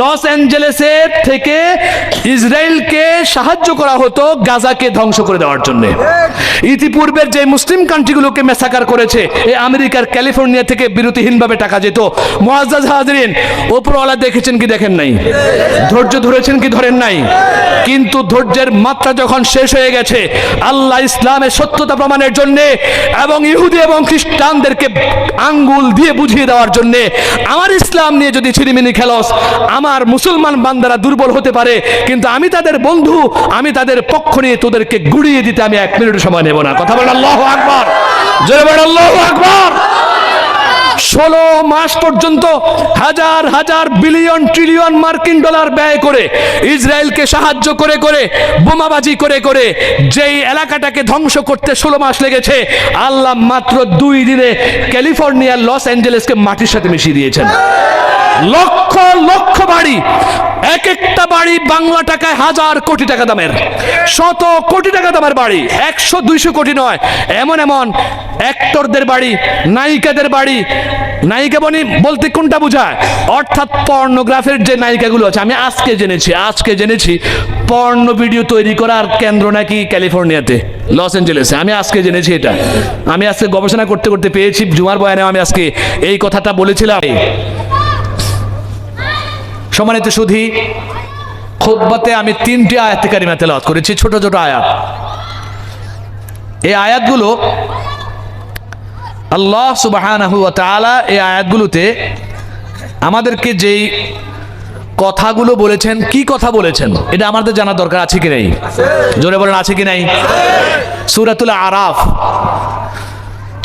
Loss অ্যাঞ্জেলেসে থেকে ইসরায়েলকে সাহায্য করা হতো গাজাকে ধ্বংস করে দেওয়ার জন্য। ইতিপূর্বের যে মুসলিম কান্ট্রিগুলোকে মেসাকার করেছে, এই আমেরিকার ক্যালিফোর্নিয়া থেকে বিরতিহীনভাবে টাকা যেত। মুআজ্জাজ হাজিরিন, ওপরওয়ালা দেখেছেন কি দেখেন নাই? ধৈর্য ধরেছেন কি ধরেন নাই? কিন্তু ধৈর্যের মাত্রা যখন শেষ হয়ে গেছে, আল্লাহ ইসলামের সত্যতা প্রমাণের জন্য এবং ইহুদি এবং খ্রিস্টানদেরকে আঙ্গুল দিয়ে বুঝিয়ে দেওয়ার জন্য, আমার ইসলাম নিয়ে যদি ছিনিমিনি খেলস, আমার মুসলমান বান্দারা দুর্বল হতে পারে, কিন্তু আমি তাদের বন্ধু, আমি তাদের পক্ষ নিয়ে তোদেরকে গুড়িয়ে দিতে আমি 1 মিনিট সময় নেব না। কথা বলেন আল্লাহু আকবার, জোরে বলেন আল্লাহু আকবার। 16 মাস পর্যন্ত হাজার হাজার বিলিয়ন ট্রিলিয়ন মার্কিন ডলার ব্যয় করে ইসরায়েলকে সাহায্য করে করে বোমাবাজি করে করে যেই এলাকাটাকে ধ্বংস করতে 16 মাস লেগেছে, আল্লাহ মাত্র 2 দিনে ক্যালিফোর্নিয়ার লস অ্যাঞ্জেলেসকে মাটির সাথে মিশিয়ে দিয়েছেন। লক্ষ লক্ষ বাড়ি, এক একটা বাড়ি বাংলা টাকায় 1000 কোটি টাকা দামের, 100 কোটি টাকা দামের বাড়ি, 100-200 কোটি নয়, এমন এমন অ্যাক্টরদের বাড়ি, নায়িকাদের বাড়ি। নায়িকা বলতে কোনটা বোঝায়? অর্থাৎ পর্নোগ্রাফির যে নায়িকাগুলো আছে। আমি আজকে জেনেছি পর্নো ভিডিও তৈরি করার কেন্দ্র নাকি ক্যালিফোর্নিয়াতে, লস অ্যাঞ্জেলেসে। আমি আজকে জেনেছি এটা। আমি আজকে গবেষণা করতে করতে পেয়েছি, জুমার বয়ানে আমি আজকে এই কথাটা বলেছিলাম। সম্মানিত সুধী, খুতবাতে আমি 3টি আয়াতে কারিমা তেলাওয়াত করেছি, ছোট ছোট আয়াত। এই আয়াতগুলো আল্লাহ সুবহানাহু ওয়া তাআলা এই আয়াতগুলোতে আমাদেরকে যেই কথাগুলো বলেছেন, কি কথা বলেছেন, এটা আমাদের জানা দরকার আছে কি নাই? জোরে বলেন, আছে কি নাই? সূরাতুল আরাফ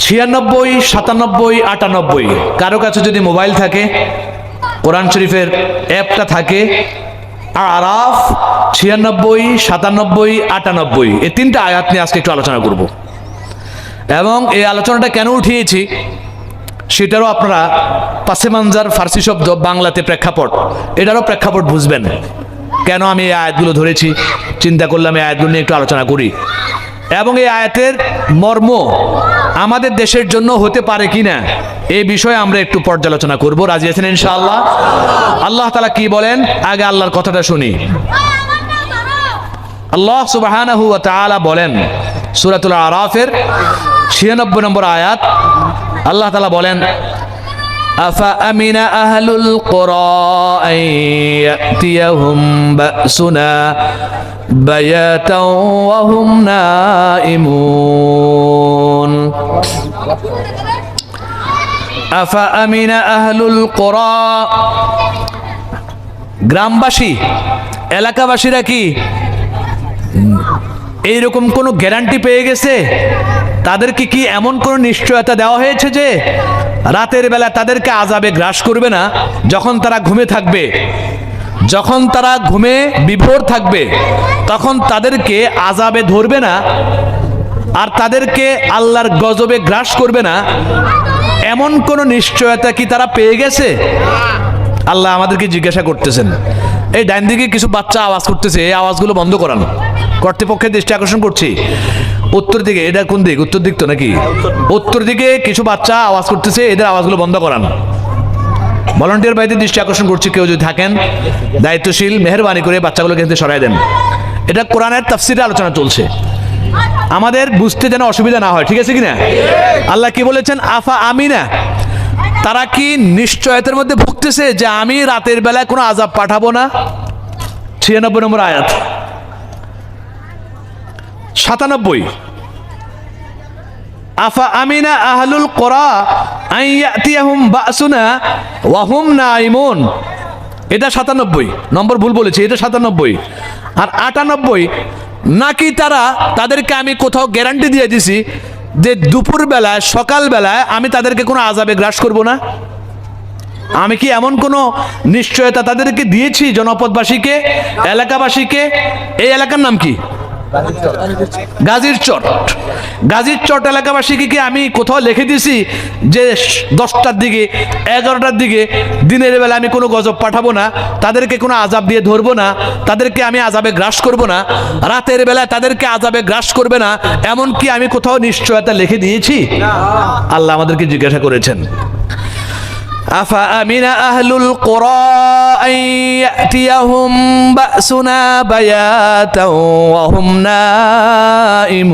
96, 97, 98। কারো কাছে যদি মোবাইল থাকে, কোরআন শরীফের অ্যাপটা থাকে, আরাফ 96, 97, 98, এই 3টা আয়াত নিয়ে আজকে একটু আলোচনা করব। এবং এই আলোচনাটা কেন উঠিয়েছি সেটারও আপনারা পাসে মানজার ফার্সি শব্দ, বাংলাতে প্রেক্ষাপট, এটারও প্রেক্ষাপট বুঝবেন। কেন আমি এই আয়াতগুলো ধরেছি, চিন্তা করলাম এই আয়াতগুলো নিয়ে একটু আলোচনা করি। এবং এই আয়াতের মর্ম আমাদের দেশের জন্য হতে পারে কিনা এই বিষয়ে আমরা একটু পর্যালোচনা করব। রাজি আছেন ইনশাআল্লাহ? আল্লাহ তাআলা কি বলেন, আগে আল্লাহর কথাটা শুনি। আল্লাহ সুবহানাহু ওয়া তাআলা বলেন সূরাতুল আরাফের 96 নম্বর আয়াত, আল্লাহ তাআলা বলেন, আফা আমিনা আহলুল কুরা আন ইয়াতিয়াহুম বাসুনা বায়াতাও ওয়া হুম নাইমুন। আফা আমিনা আহলুল কুরা, গ্রামবাসী, এলাকাবাসীরা কি এইরকম কোন গ্যারান্টি পেয়ে গেছে? তাদেরকে কি এমন কোন নিশ্চয়তা দেওয়া হয়েছে যে রাতের বেলা তাদেরকে আযাবে গ্রাস করবে না? যখন তারা ঘুমে থাকবে, যখন তারা ঘুমে বিভোর থাকবে, তখন তাদেরকে আযাবে ধরবে না আর তাদেরকে আল্লাহর গজবে গ্রাস করবে না, এমন কোন নিশ্চয়তা কি তারা পেয়ে গেছে? আল্লাহ আমাদেরকে জিজ্ঞাসা করতেছেন। এই ডান দিকে কিছু বাচ্চা আওয়াজ করতেছে, এই আওয়াজগুলো বন্ধ করান। কর্তৃপক্ষের দৃষ্টি আকর্ষণ করছি। উত্তর দিকে, এটা কোন দিক? উত্তর দিক তো নাকি? উত্তর দিকে কিছু বাচ্চা আওয়াজ করতেছে, এদের আওয়াজগুলো বন্ধ করান। ভলান্টিয়ার ভাইদের দৃষ্টি আকর্ষণ করছি, কেউ যদি থাকেন দায়িত্বশীল, মেহেরবানি করে বাচ্চাগুলোকে কিন্তু সরাই দেন। এটা কোরআনের তাফসীরে আলোচনা চলছে, আমাদের বুঝতে যেন অসুবিধা না হয়, ঠিক আছে কিনা? আল্লাহ কি বলেছেন? আফা আমিনা, তারা কি নিশ্চয়তার মধ্যে ভুগতেছে যে আমি রাতের বেলায় কোনো আযাব পাঠাবো না? 96 নম্বর আয়াত। 97, আফা আমিনা আহলুল কুরা আন ইয়াতিয়াহুম বাসুনা ওয়া হুম নাইমুন, এটা 97 নম্বর, ভুল বলেছি, এটা 97। আর 98, নাকি তাদেরকে আমি কোথাও গ্যারান্টি দিয়ে দিছি যে দুপুর বেলায়, সকাল বেলায় আমি তাদেরকে কোনো আযাবে গ্রাস করব না? আমি কি এমন কোনো নিশ্চয়তা তাদেরকে দিয়েছি? জনপদবাসীকে, এলাকাবাসীকে। এই এলাকার নাম কি? গাজীর চট। গাজীর চট এলাকাবাসীকে কি আমি কোথাও লিখে দিছি যে 10টার দিকে, 11টার দিকে দিনের বেলা আমি কোনো গজব পাঠাবো না, তাদেরকে কোনো আযাব দিয়ে ধরবো না, তাদেরকে আমি আযাবে গ্রাস করব না, রাতের বেলা তাদেরকে আযাবে গ্রাস করবে না, এমন কি আমি কোথাও নিশ্চয়তা লিখে দিয়েছি? আল্লাহ আমাদেরকে জিজ্ঞাসা করেছেন। أفأمن أهل القرى أن يأتيهم بأسنا بياتا وهم نائمون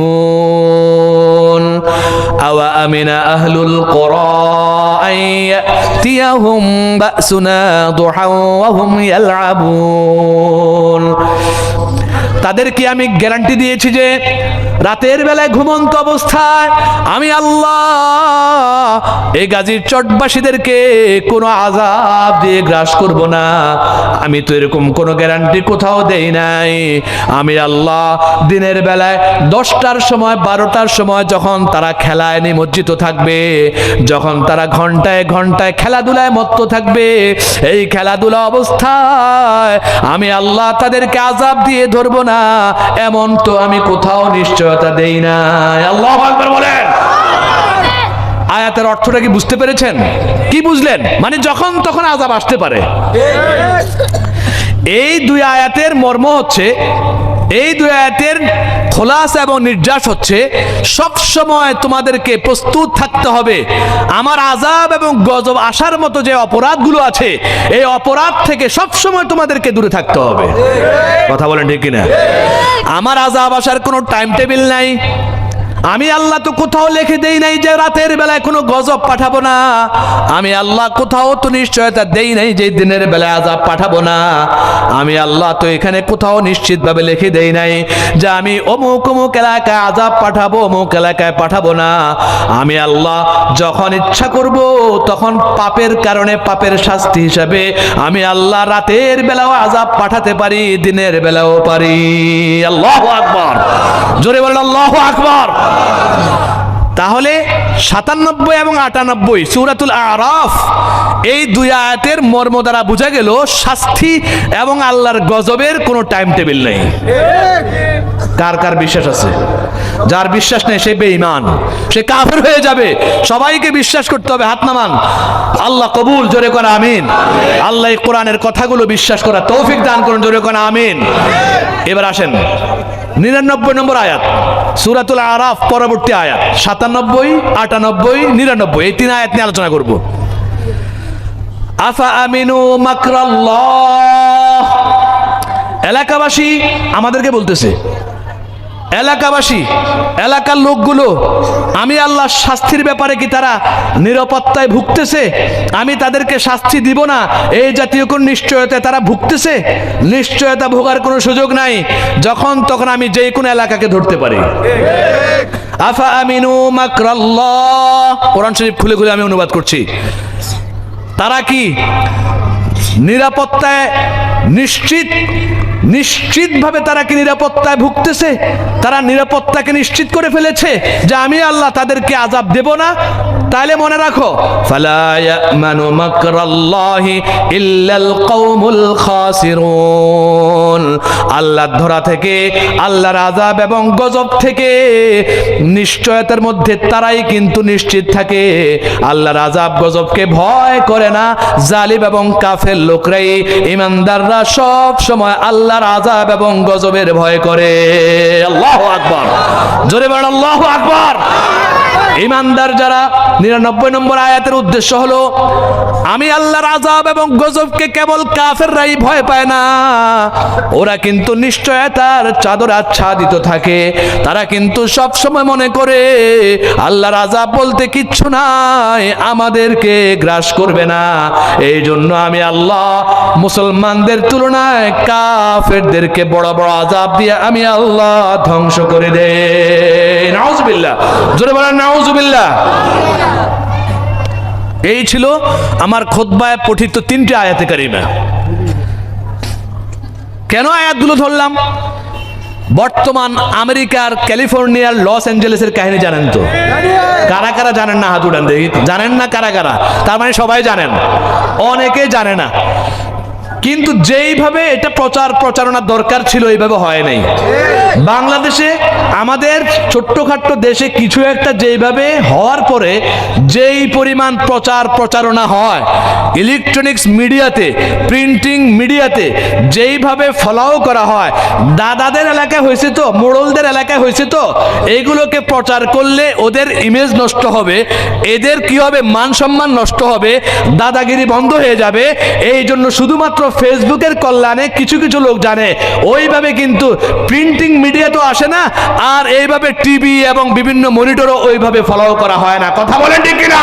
أوأمن أهل القرى أن يأتيهم بأسنا ضحى وهم يلعبون তাদেরকে আমি গ্যারান্টি দিয়েছি যে রাতের বেলায় ঘুমন্ত অবস্থায় আমি আল্লাহ এই গাজীর চটবাসীদেরকে কোনো আযাব দিয়ে গ্রাস করব না। আমি তো এরকম কোনো গ্যারান্টি কোথাও দেই নাই। আমি আল্লাহ দিনের বেলায় 10টার সময় 12টার সময় যখন তারা খেলায় নিমজ্জিত থাকবে, যখন তারা ঘন্টায় ঘন্টায় খেলাধুলায় মত্ত থাকবে, এই খেলাধুলা অবস্থায় আমি আল্লাহ তাদেরকে আযাব দিয়ে ধরবো না, এমন তো আমি কোথাও নিশ্চয়তা দেই না। আল্লাহু আকবার বলেন। আয়াতের অর্থটা কি বুঝতে পেরেছেন? কি বুঝলেন? মানে যখন তখন আযাব আসতে পারে। এই দুই আয়াতের মর্ম হচ্ছে, এই দুই আয়াতের খোলাসা এবং নির্যাস হচ্ছে, সব সময় তোমাদেরকে প্রস্তুত থাকতে হবে আমার আযাব এবং গজব আসার মতো যে অপরাধগুলো আছে, এই অপরাধ থেকে সব সময় তোমাদেরকে দূরে থাকতে হবে। কথা বলেন ঠিক কিনা? আমার আযাব আসার কোনো টাইম টেবিল নাই। আমি আল্লাহ তো কোথাও লিখে দেই নাই যে রাতের বেলায় কোনো গজব পাঠাবো না। আমি আল্লাহ কোথাও তো নিশ্চয়তা দেই নাই যে দিনের বেলায় আযাব পাঠাবো না। আমি আল্লাহ তো এখানে কোথাও নিশ্চিতভাবে লিখে দেই নাই যে আমি অমুক অমুক এলাকায় আযাব পাঠাবো, অমুক এলাকায় পাঠাবো না। আমি আল্লাহ যখন ইচ্ছা করব তখন পাপের কারণে পাপের শাস্তি হিসাবে আমি আল্লাহ রাতের বেলাও আযাব পাঠাতে পারি, দিনের বেলাও পারি। আল্লাহু আকবার। জোরে বলেন আল্লাহু আকবার। তাহলে 97 এবং 98 সূরাতুল আরাফ এই দুই আয়াতের মর্ম দ্বারা বোঝা গেল শাস্তি এবং আল্লাহর গজবের কোনো টাইম টেবিল নেই। কার কার বিশ্বাস আছে? যার বিশ্বাস নেই সে বেঈমান, সে কাফের হয়ে যাবে। সবাইকে বিশ্বাস করতে হবে। হাত নামান। আল্লাহ কবুল। জোরে করে আমিন। আল্লাহ এই কোরআনের কথাগুলো বিশ্বাস করার তৌফিক দান করুন। জোরে করে আমিন। এবার আসেন 99 নম্বর আয়াত সূরাতুল আরাফ পরবর্তী আয়াত 97, 98, 99 এই তিন আয়াত নিয়ে আলোচনা করব। আফা আমিনু মাকরাল্লাহ। এলাকাবাসী আমাদেরকে বলতেছে, এলাকাবাসী, এলাকার লোকগুলো আমি আল্লাহর শাস্তির ব্যাপারে কি তারা নিরাপত্তায় ভুগতেছে? আমি তাদেরকে শাস্তি দিব না এই জাতীয় কোন নিশ্চয়তা তারা ভুগতেছে? নিশ্চয়তা ভোগার কোনো সুযোগ নাই। যখন তখন আমি যে কোনো এলাকাকে ধরতে পারি। আফা আমিনু মাকরাল্লাহ। কোরআন শরীফ খুলে খুলে আমি অনুবাদ করছি। তারা কি নিরাপত্তায় নিশ্চিতভাবে তারা কি নিরাপত্তায় ভুগতেছে? তারা নিরাপত্তাকে নিশ্চিত করে ফেলেছে যে আমি আল্লাহ তাদেরকে আযাব দেব না? তাহলে মনে রাখো, ফালা ইয়ামানু মাকরাল্লাহি ইল্লাল কওমুল খাসিরুন। আল্লাহর ধরা থেকে, আল্লাহর আযাব এবং গজব থেকে নিশ্চয়তার মধ্যে তারাই কিন্তু নিশ্চিত থাকে। আল্লাহর আযাব গজবকে ভয় করে না জালিম এবং কাফের লোকরাই। ঈমানদাররা সব সময় আল্লাহর আযাব এবং গজবের ভয় করে। আল্লাহু আকবার। জোরে বলেন আল্লাহু আকবার। ঈমানদার যারা, 99 নম্বর আয়াতের উদ্দেশ্য হলো আমি আল্লাহর আযাব এবং গজবকে কেবল কাফেররাই ভয় পায় না, ওরা কিন্তু নিশ্চয়তার চাদর আচ্ছাদিত থাকে। তারা কিন্তু সব সময় মনে করে আল্লাহর আযাব বলতে কিচ্ছু নাই, আমাদেরকে গ্রাস করবে না। এই জন্য আমি আল্লাহ মুসলমানদের তুলনায় কাফেরদেরকে বড় বড় আযাব দিয়ে আমি আল্লাহ ধ্বংস করে দেই। নাউজুবিল্লাহ। জোরে বলেন নাউজুবিল্লাহ। এই ছিল আমার খুতবায় পঠিত 3টি আয়াতে কারিমা। কেন আয়াতগুলো ধরলাম? বর্তমান আমেরিকার ক্যালিফোর্নিয়ার লস অ্যাঞ্জেলেসের কাহিনী জানেন তো? কারা কারা জানেন না? হাত উঠান দেখি। জানেন না কারা কারা? তার মানে সবাই জানেন, অনেকে জানে না। কিন্তু যেইভাবে এটা প্রচারণা দরকার ছিল এইভাবে হয় নাই। বাংলাদেশে আমাদের ছোট্টখাট্ট দেশে কিছু একটা যেইভাবে হওয়ার পরে যেই পরিমাণ প্রচারণা হয়, ইলেকট্রনিক্স মিডিয়াতে, প্রিন্টিং মিডিয়াতে যেইভাবে ফলো করা হয়, দাদাদের এলাকায় হয়েছে তো, মোড়লদের এলাকায় হয়েছে তো, এইগুলোকে প্রচার করলে ওদের ইমেজ নষ্ট হবে, এদের কি হবে, মান সম্মান নষ্ট হবে, দাদাগিরি বন্ধ হয়ে যাবে। এই জন্য শুধুমাত্র ফেসবুকের কল্যাণে কিছু কিছু লোক জানে, ওইভাবে কিন্তু প্রিন্টিং মিডিয়া তো আসে না, আর এইভাবে টিভি এবং বিভিন্ন মনিটরও ওইভাবে ফলো করা হয় না। কথা বলেন ঠিক কিনা?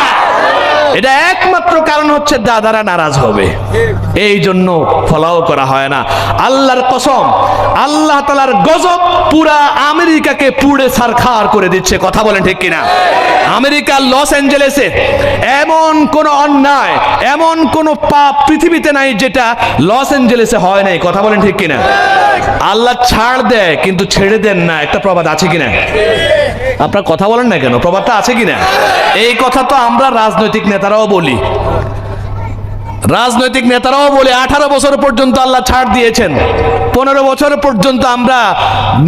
এটা একমাত্র কারণ হচ্ছে দাদারা নারাজ হবে, এই জন্য ফলো করা হয় না। আল্লাহর কসম, আল্লাহ তাআলার গজব পুরা আমেরিকাকে পুড়ে ছারখার করে দিচ্ছে। কথা বলেন ঠিক কিনা? আমেরিকার লস অ্যাঞ্জেলেসে এমন কোন অন্যায়, এমন কোন পাপ পৃথিবীতে নাই যেটা লস অ্যাঞ্জেলেসে হয় নাই। কথা বলেন ঠিক কিনা? আল্লাহ ছাড় দেয় কিন্তু ছেড়ে দেন না, একটা প্রবাদ আছে কিনা? আপনার কথা বলেন না কেন? প্রবাদটা আছে কিনা? এই কথা তো আমরা রাজনৈতিক নেতারাও বলি, রাজনৈতিক নেতারাও বলে 18 বছর পর্যন্ত আল্লাহ ছাড় দিয়েছেন, 15 বছর পর্যন্ত আমরা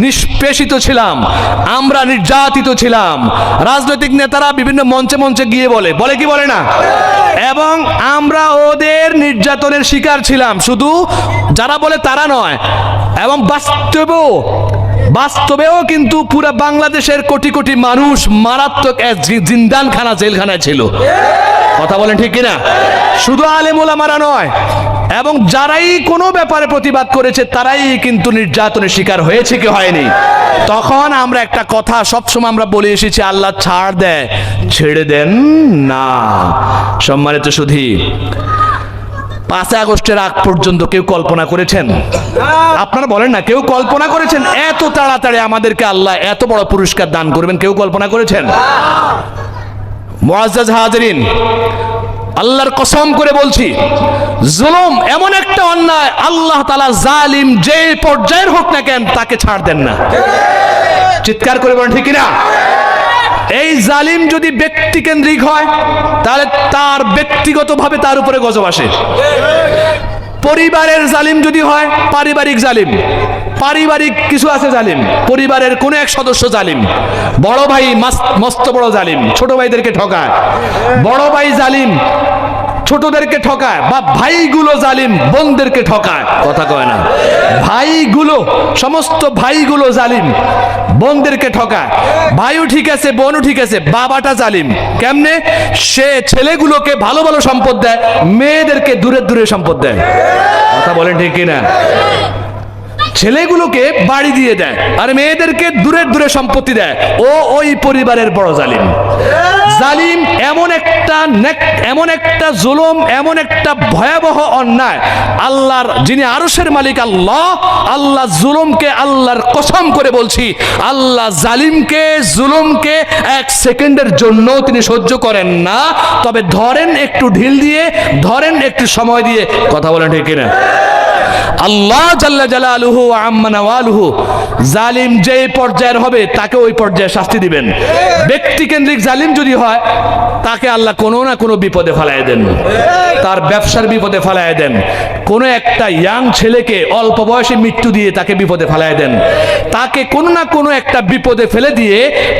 নিষ্পেষিত ছিলাম, আমরা নির্যাতিত ছিলাম। রাজনৈতিক নেতারা বিভিন্ন মঞ্চে মঞ্চে গিয়ে বলে কি বলে না? এবং আমরা ওদের নির্যাতনের শিকার ছিলাম, শুধু যারা বলে তারা নয়, এবং বাস্তবেও কিন্তু পুরা বাংলাদেশের কোটি কোটি মানুষ মারাত্মক জিন্দানখানা, জেলখানায় ছিল। কথা বলেন ঠিক কিনা? শুধু আলেম ওলামারা নয়, এবং যারাই কোনো ব্যাপারে প্রতিবাদ করেছে তারাই কিন্তু নির্যাতনের শিকার হয়েছে কি হয়নি। তখন আমরা একটা কথা সবসময় আমরা বলে এসেছি, আল্লাহ ছাড় দেয়, ছেড়ে দেন না। সম্মানিত সুধী, 5 আগস্টের আগ পর্যন্ত কেউ কল্পনা করেছেন? আপনারা বলেন না, কেউ কল্পনা করেছেন এত তাড়াতাড়ি আমাদেরকে আল্লাহ এত বড় পুরস্কার দান করবেন? কেউ কল্পনা করেছেন? মুআজ্জাজ হাজিরিন, আল্লাহর কসম করে বলছি, জুলুম এমন একটা অন্যায়, আল্লাহ তাআলা জালিম যে পর্যায়ের হোক না কেন তাকে ছাড় দেন না। চিৎকার করে বলেন ঠিক কিনা? এই জালিম যদি ব্যক্তি কেন্দ্রিক হয় তাহলে তার ব্যক্তিগতভাবে তার উপরে গজব আসে। পরিবারের জালিম যদি হয়, পারিবারিক জালিম, পারিবারিক কিছু আছে জালিম, পরিবারের কোন এক সদস্য জালিম, বড় ভাই মস্ত বড় জালিম, ছোট ভাইদেরকে ঠকায়, বড় ভাই জালিম ছোটদেরকে ঠকায়, বা ভাইগুলো জালিম বোনদেরকে ঠকায়। কথা কয় না? ভাইগুলো, সমস্ত ভাইগুলো জালিম বোনদেরকে ঠকায়। ভাইও ঠিক আছে, বোনও ঠিক আছে, বাবাটা জালিম। কেমনে? সে ছেলেগুলোকে ভালো ভালো সম্পদ দেয়, মেয়েদেরকে দূরে দূরে সম্পদ দেয়। কথা বলেন ঠিক কিনা? ছেলেগুলোকে বাড়ি দিয়ে দেয় আর মেয়েদেরকে দূরে দূরে সম্পত্তি দেয়। ওই পরিবারের বড় জালিম। জালিম এমন একটা জুলুম, এমন একটা ভয়াবহ অন্যায়। আল্লাহর, যিনি আরশের মালিক আল্লাহ জুলুমকে, আল্লাহর কসম করে বলছি, আল্লাহ জালিমকে, জুলুমকে 1 সেকেন্ডের জন্য তিনি সহ্য করেন না। তবে ধরেন একটু ঢিল দিয়ে, ধরেন একটু সময় দিয়ে। কথা বলেন ঠিক কিনা? আল্লাহ জাল্লা জালালুহু ওয়া আম্মা নাওয়ালুহু, জালিম যে পর্যায়ের হবে তাকে ওই পর্যায়ে শাস্তি দিবেন। ব্যক্তি কেন্দ্রিক জালিম যদি হয়, তাকে আল্লাহ কোনো না কোনো বিপদে ফেলায় দেন, তার ব্যবসার বিপদে ফেলায় দেন। কোনো একটা ইয়াং ছেলেকে অল্প বয়সে মৃত্যু দিয়ে তাকে বিপদে ফেলায় দেন, তাকে কোনো না কোনো একটা বিপদে ফেলে দিয়ে।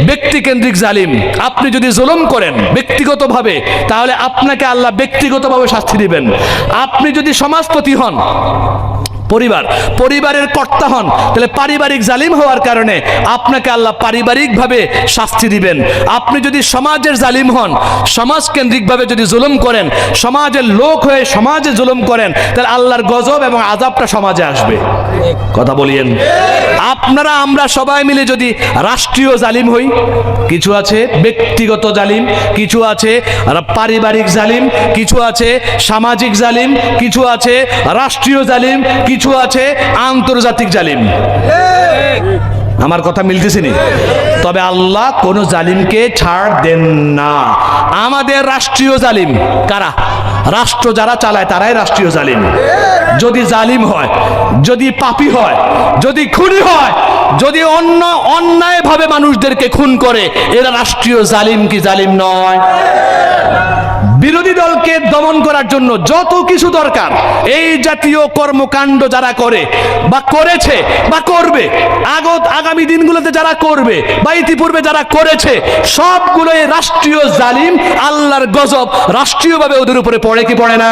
ব্যক্তি কেন্দ্রিক জালিম, আপনি যদি জুলুম করেন ব্যক্তিগতভাবে, তাহলে আপনাকে আল্লাহ ব্যক্তিগতভাবে শাস্তি দিবেন। আপনি যদি সমাজপতি হন, পরিবারের কর্তা হন, তাহলে পারিবারিক জালিম হওয়ার কারণে আপনাকে আল্লাহ পারিবারিকভাবে শাস্তি দিবেন। আপনি যদি সমাজের জালিম হন, সমাজ কেন্দ্রিকভাবে যদি জুলুম করেন, সমাজের লোক হয়ে সমাজে জুলুম করেন, তাহলে আল্লাহর গজব এবং আযাবটা সমাজে আসবে। কথা বলিয়েন। আপনারা আমরা সবাই মিলে যদি রাষ্ট্রীয় জালিম হই, কিছু আছে ব্যক্তিগত জালিম, কিছু আছে পারিবারিক জালিম, কিছু আছে সামাজিক জালিম, কিছু আছে রাষ্ট্রীয় জালিম, কিছু আছে আন্তর্জাতিক জালিম। আমার কথা মিলতেছে নি? তবে আল্লাহ কোন জালিমকে ছাড় দেন না। আমাদের রাষ্ট্রীয় জালিম কারা? রাষ্ট্র যারা চালায় তারাই রাষ্ট্রীয় জালিম। যদি জালিম হয়, যদি পাপী হয়, যদি খুনি হয়, যদি অন্যায়ভাবে মানুষদেরকে খুন করে, এরা রাষ্ট্রীয় জালিম কি জালিম নয়? বিরোধী দলকে দমন করার জন্য যত কিছু দরকার এই জাতীয় কর্মকাণ্ড যারা করে বা করেছে বা করবে, আগামী দিনগুলোতে যারা করবে বা ইতিপূর্বে যারা করেছে, সবগুলোই রাষ্ট্রীয় জালিম। আল্লাহর গজব রাষ্ট্রীয়ভাবে ওদের উপরে পড়ে কি পড়ে না?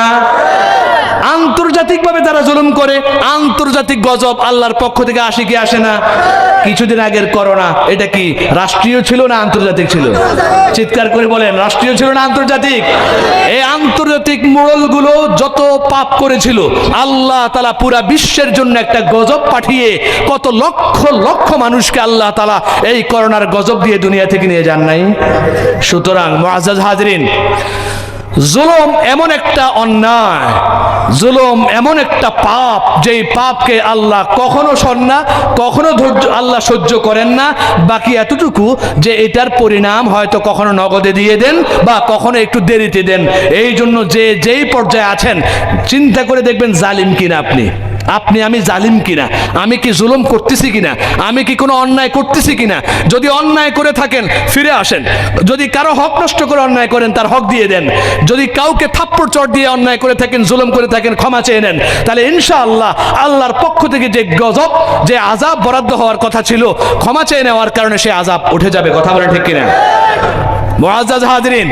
আন্তর্জাতিকভাবে যারা জুলুম করে, আন্তর্জাতিক গজব আল্লাহর পক্ষ থেকে আসে কি আসে না? কিছুদিন আগের করোনা, এটা কি রাষ্ট্রীয় ছিল না আন্তর্জাতিক ছিল? চিৎকার করে বলেন, রাষ্ট্রীয় ছিল না আন্তর্জাতিক? এই আন্তর্জাতিক মোড়লগুলো যত পাপ করেছিল, আল্লাহ তাআলা পুরা বিশ্বের জন্য একটা গজব পাঠিয়ে কত লক্ষ লক্ষ মানুষকে আল্লাহ তাআলা এই করোনার গজব দিয়ে দুনিয়া থেকে নিয়ে যান নাই? সুতরাং মুআজ্জাজ হাজরিন, জুলুম এমন একটা অন্যায়, জুলুম এমন একটা পাপ, যেই পাপকে আল্লাহ কখনো সন না, কখনো আল্লাহ সহ্য করেন না। বাকি এতটুকু যে এটার পরিণাম হয়তো কখনো নগদে দিয়ে দেন বা কখনো একটু দেরিতে দেন। এই জন্য যেই পর্যায়ে আছেন চিন্তা করে দেখবেন জালিম কিনা আপনি আমি জালিম কিনা, আমি কি জুলুম করতেছি কিনা, আমি কি কোনো অন্যায় করতেছি কিনা। যদি অন্যায় করে থাকেন ফিরে আসেন, যদি কারো হক নষ্ট করে অন্যায় করেন তার হক দিয়ে দেন, যদি কাউকে থাপ্পড় চড় দিয়ে অন্যায় করে থাকেন, জুলুম করে থাকেন, ক্ষমা চেয়ে নেন, তাহলে ইনশাআল্লাহ আল্লাহর পক্ষ থেকে যে গজব, যে আযাব বরাদ্দ হওয়ার কথা ছিল, ক্ষমা চেয়ে নেওয়ার কারণে সে আযাব উঠে যাবে। কথা বলেন ঠিক কিনা? মুআজ্জাজ হাজরিন,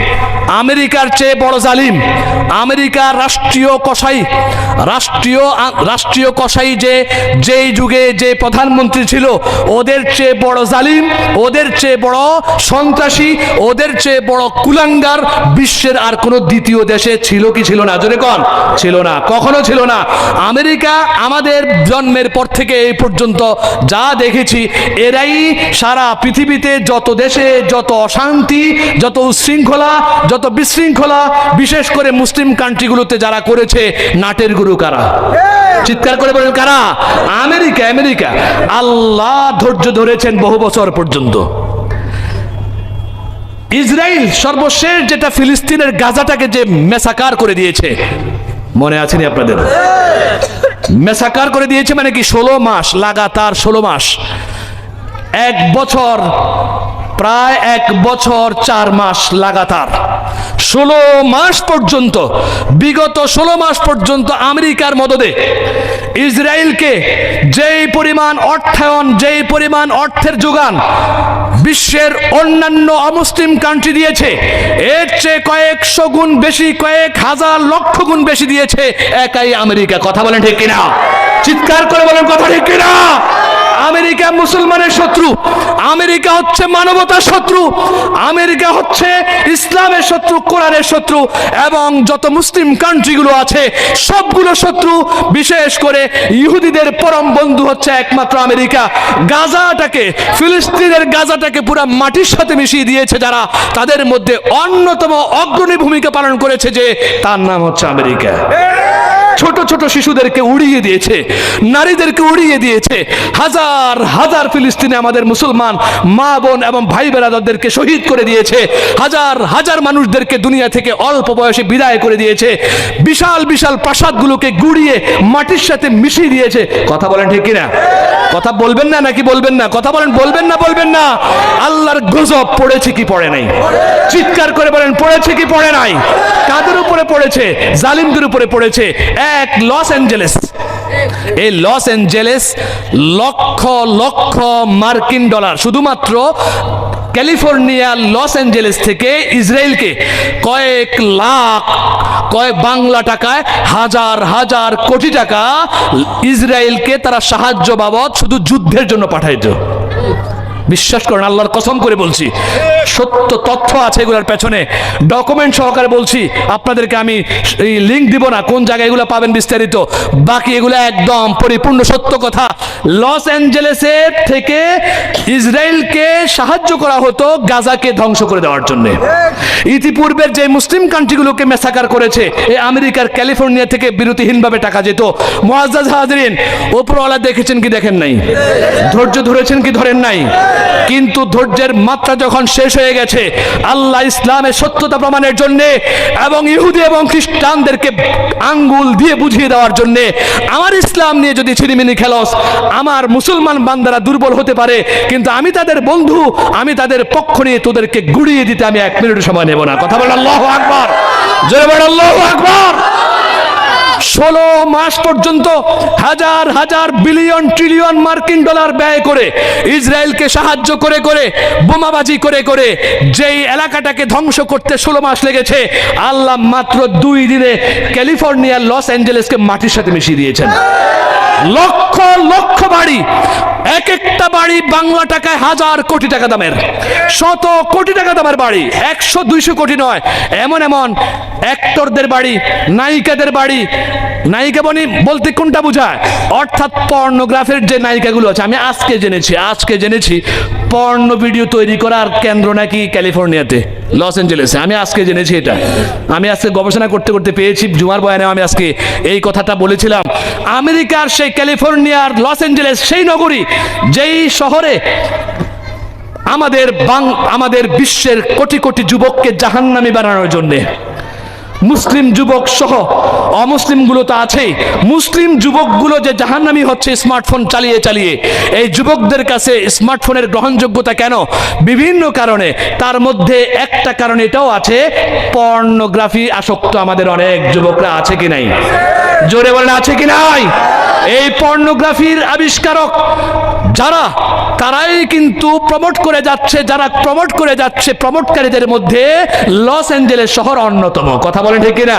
আমেরিকার চেয়ে বড় জালিম আমেরিকার রাষ্ট্রীয় কসাই যেই যুগে যে প্রধানমন্ত্রী ছিল, ওদের চেয়ে বড় জালিম, ওদের চেয়ে বড় সন্ত্রাসী, ওদের চেয়ে বড় কুলাঙ্গার বিশ্বের আর কোনো দ্বিতীয় দেশে ছিল কি ছিল না? জোরে কোন? ছিল না, কখনো ছিল না। আমেরিকা আমাদের জন্মের পর থেকে এই পর্যন্ত যা দেখেছি, এরাই সারা পৃথিবীতে যত দেশে যত অশান্তি, যত উচ্ছৃঙ্খলা, যত বিশৃঙ্খলা, বিশেষ করে মুসলিম কান্ট্রিগুলোতে যারা করেছে, নাটের গুরু কারা? চিৎকার করে বলেন কারা? আমেরিকা। আল্লাহ ধৈর্য ধরেছেন বহু বছর পর্যন্ত। ইসরায়েল সর্বশেষ যেটা ফিলিস্তিনের গাজাটাকে যে মেসাকার করে দিয়েছে, মনে আছে নি আপনাদের? মেসাকার করে দিয়েছে মানে কি? 16 মাস লাগাতার, 16 মাস, 1 বছর, প্রায় 1 বছর 4 মাস লাগাতার, 16 মাস পর্যন্ত, বিগত 16 মাস পর্যন্ত আমেরিকার মদদে ইসরায়েলকে যেই পরিমাণ অর্থায়ন, যেই পরিমাণ অর্থের যোগান বিশ্বের অন্যান্য অমুসলিম কান্ট্রি দিয়েছে, এর চেয়ে কয়েকশো গুণ বেশি, কয়েক হাজার লক্ষ গুণ বেশি দিয়েছে একাই আমেরিকা। কথা বলেন ঠিক কিনা? চিৎকার করে বলেন কথা ঠিক কিনা? আমেরিকা মুসলমানের শত্রু, আমেরিকা হচ্ছে মানবতার শত্রু, আমেরিকা হচ্ছে ইসলামের শত্রু, কোরআনের শত্রু, এবং যত মুসলিম কান্ট্রিগুলো আছে সবগুলো শত্রু। বিশেষ করে ইহুদিদের পরম বন্ধু হচ্ছে একমাত্র আমেরিকা। গাজাটাকে, ফিলিস্তিনের গাজাটাকে পুরা মাটির সাথে মিশিয়ে দিয়েছে যারা, তাদের মধ্যে অন্যতম অগ্রণী ভূমিকা পালন করেছে যে, তার নাম হচ্ছে আমেরিকা। ছোট ছোট শিশুদেরকে উড়িয়ে দিয়েছে, নারীদেরকে উড়িয়ে দিয়েছে, হাজার হাজার ফিলিস্তিনে আমাদের মুসলমান মা বোন এবং ভাই বেরাদারদেরকে শহীদ করে দিয়েছে, হাজার হাজার মানুষদেরকে দুনিয়া থেকে অল্প বয়সে বিদায় করে দিয়েছে, বিশাল বিশাল প্রাসাদগুলোকে গুড়িয়ে মাটির সাথে মিশিয়ে দিয়েছে। কথা বলেন ঠিক কিনা? কথা বলবেন না নাকি বলবেন না? কথা বলেন, বলবেন না বলবেন না? আল্লাহর গজব পড়েছে কি পড়ে নাই? চিৎকার করে বলেন, পড়েছে কি পড়ে নাই? কাদের উপরে পড়েছে? জালিমদের উপরে পড়েছে। এক লস অ্যাঞ্জেলেস, এই লস অ্যাঞ্জেলেস লক্ষ লক্ষ মার্কিন ডলার, শুধুমাত্র ক্যালিফোর্নিয়া লস অ্যাঞ্জেলেস থেকে ইসরায়েলকে কয়েক লাখ, কয়েক বাংলা টাকায় হাজার হাজার কোটি টাকা ইসরায়েলকে তারা সাহায্য বাবদ শুধু যুদ্ধের জন্য পাঠাইতো। বিশ্বাস করেন, আল্লাহর কসম করে বলছি, সত্য তথ্য আছে এগুলোর পেছনে, ডকুমেন্ট সহকারে বলছি আপনাদেরকে। আমি এই লিঙ্ক দিব না, কোন জায়গায় এগুলো পাবেন বিস্তারিত, বাকি এগুলো একদম পরিপূর্ণ সত্য কথা। লস অ্যাঞ্জেলেসের থেকে ইসরায়েলকে সাহায্য করা হতো গাজাকে ধ্বংস করে দেওয়ার জন্য। ইতিপূর্বের যে মুসলিম কান্ট্রিগুলোকে মেসাকার করেছে, এই আমেরিকার ক্যালিফোর্নিয়া থেকে বিরতিহীনভাবে টাকা যেত। মুআজ্জাজ হাজরিন, উপরওয়ালা দেখেছেন কি দেখেন নাই? ধৈর্য ধরেছেন কি ধরেন নাই? কিন্তু ধৈর্যের মাত্রা যখন শেষ হয়ে গেছে, আল্লাহ ইসলামের সত্যতা প্রমাণের জন্য এবং ইহুদি এবং খ্রিস্টানদেরকে আঙ্গুল দিয়ে বুঝিয়ে দেওয়ার জন্য, আমার ইসলাম নিয়ে যদি ছিনিমিনি খেলস, আমার মুসলমান বান্দারা দুর্বল হতে পারে, কিন্তু আমি তাদের বন্ধু, আমি তাদের পক্ষ নিয়ে তোদেরকে গুড়িয়ে দিতে আমি 1 মিনিট সময় নেব না। কথা বলেন আল্লাহু আকবার, জোরে বলেন আল্লাহু আকবার। 16 মাস পর্যন্ত হাজার হাজার বিলিয়ন ট্রিলিয়ন মার্কিন ডলার ব্যয় করে ইসরায়েলকে সাহায্য করে করে বোমাবাজি করে করে যেই এলাকাটাকে ধ্বংস করতে 16 মাস লেগেছে, আল্লাহ মাত্র 2 দিনে ক্যালিফোর্নিয়ার লস অ্যাঞ্জেলেসকে মাটির সাথে মিশিয়ে দিয়েছেন। লক্ষ লক্ষ বাড়ি, এক একটা বাড়ি বাংলা টাকায় 1000 কোটি টাকা দামের, 100 কোটি টাকা দামের বাড়ি, 100-200 কোটি নয়, এমন এমন অ্যাক্টরদের বাড়ি, নায়িকাদের বাড়ি। নায়িকা বলতে কোনটা বোঝায়? অর্থাৎ পর্নোগ্রাফের যে নায়িকাগুলো আছে। আমি আজকে জেনেছি পর্ন ভিডিও তৈরি করার কেন্দ্র নাকি ক্যালিফোর্নিয়াতে, লস অ্যাঞ্জেলেসে। আমি আজকে জেনেছি এটা। আমি আজকে গবেষণা করতে করতে পেয়েছি, জুমার বয়ানে আমি আজকে এই কথাটা বলেছিলাম। আমেরিকার সেই ক্যালিফোর্নিয়ার লস অ্যাঞ্জেলেস, সেই নগরী, যেই শহরে আমাদের বিশ্বের কোটি কোটি যুবককে জাহান্নামী বানানোর জন্যে, মুসলিম যুবক সহ অমুসলিমগুলো তো আছেই, মুসলিম যুবকগুলো যে জাহান্নামী হচ্ছে স্মার্টফোন চালিয়ে চালিয়ে। এই যুবকদের কাছে স্মার্টফোনের গ্রহণযোগ্যতা কেন? বিভিন্ন কারণে। তার মধ্যে একটা কারণ এটাও আছে, পর্নোগ্রাফি আসক্ত আমাদের অনেক যুবকরা আছে কি নাই? জোরে বলেন আছে কি নাই? এই পর্নোগ্রাফির আবিষ্কারক যারা, তারাই কিন্তু প্রমোট করে যাচ্ছে। যারা প্রমোট করে যাচ্ছে, প্রমোটকারীদের মধ্যে লস অ্যাঞ্জেলেস শহর অন্যতম। কথা বলেন ঠিক কিনা?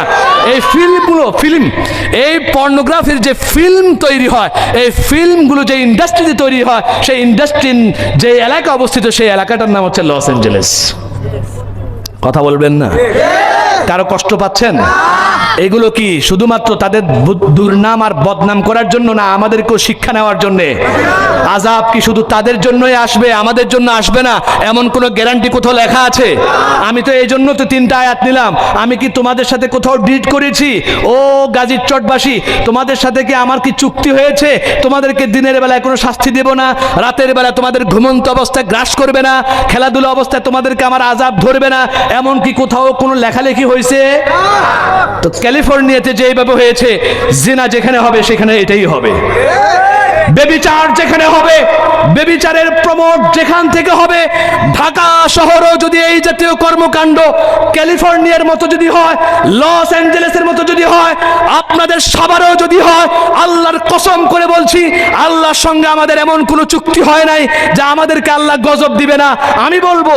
এই ফিল্ম, এই পর্নোগ্রাফির যে ফিল্ম তৈরি হয়, এই ফিল্মগুলো যে ইন্ডাস্ট্রিতে তৈরি হয়, সেই ইন্ডাস্ট্রি যে এলাকা অবস্থিত, সেই এলাকাটার নাম হচ্ছে লস অ্যাঞ্জেলেস। কথা বলবেন না? কারো কষ্ট পাচ্ছেন? এগুলো কি শুধুমাত্র তাদের দুর্নাম আর বদনাম করার জন্য না, আমাদেরকেও শিক্ষা নেওয়ার জন্য? আযাব কি শুধু তাদের জন্যই আসবে, আমাদের জন্য আসবে না, এমন কোনো গ্যারান্টি কোথাও লেখা আছে? আমি তো এই জন্য তো 3টা আয়াত নিলাম। আমি কি তোমাদের সাথে কোথাও ডিট করেছি? ও গাজীর চটবাসী, তোমাদের সাথে কি আমার কি চুক্তি হয়েছে? তোমাদেরকে দিনের বেলায় কোনো শাস্তি দেব না, রাতের বেলা তোমাদের ঘুমন্ত অবস্থায় গ্রাস করবে না, খেলাধুলা অবস্থায় তোমাদেরকে আমার আযাব ধরবে না, এমন কি কোথাও কোনো লেখালেখি হয়েছে? তো ক্যালিফোর্নিয়াতে যেভাবে হয়েছে, জিনা যেখানে হবে সেখানে এটাই হবে। বেবিচার যেখানে হবে, বেবিচারের প্রমোট যেখান থেকে হবে, ঢাকা শহরও যদি এই জাতীয় কর্মকাণ্ড ক্যালিফোর্নিয়ার মতো যদি হয়, লস অ্যাঞ্জেলেসের মতো যদি হয়, আপনাদের সবারও যদি হয়, আল্লাহর কসম করে বলছি, আল্লাহর সঙ্গে আমাদের এমন কোনো চুক্তি হয় নাই যে আমাদেরকে আল্লাহ গজব দিবে না। আমি বলবো,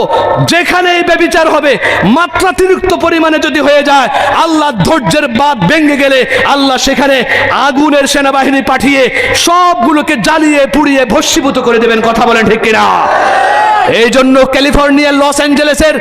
যেখানে এই বেবিচার হবে, মাত্রাতিরিক্ত পরিমাণে যদি হয়ে যায়, আল্লাহ ধৈর্যের বাঁধ ভেঙে গেলে আল্লাহ সেখানে আগুনের সেনাবাহিনী পাঠিয়ে সবগুলোকে জ্বালিয়ে পুড়িয়ে ভস্মীভূত করে দেবেন। কথা বলেন ঠিক কিনা? এই জন্য ক্যালিফোর্নিয়ার লস অ্যাঞ্জেলেসের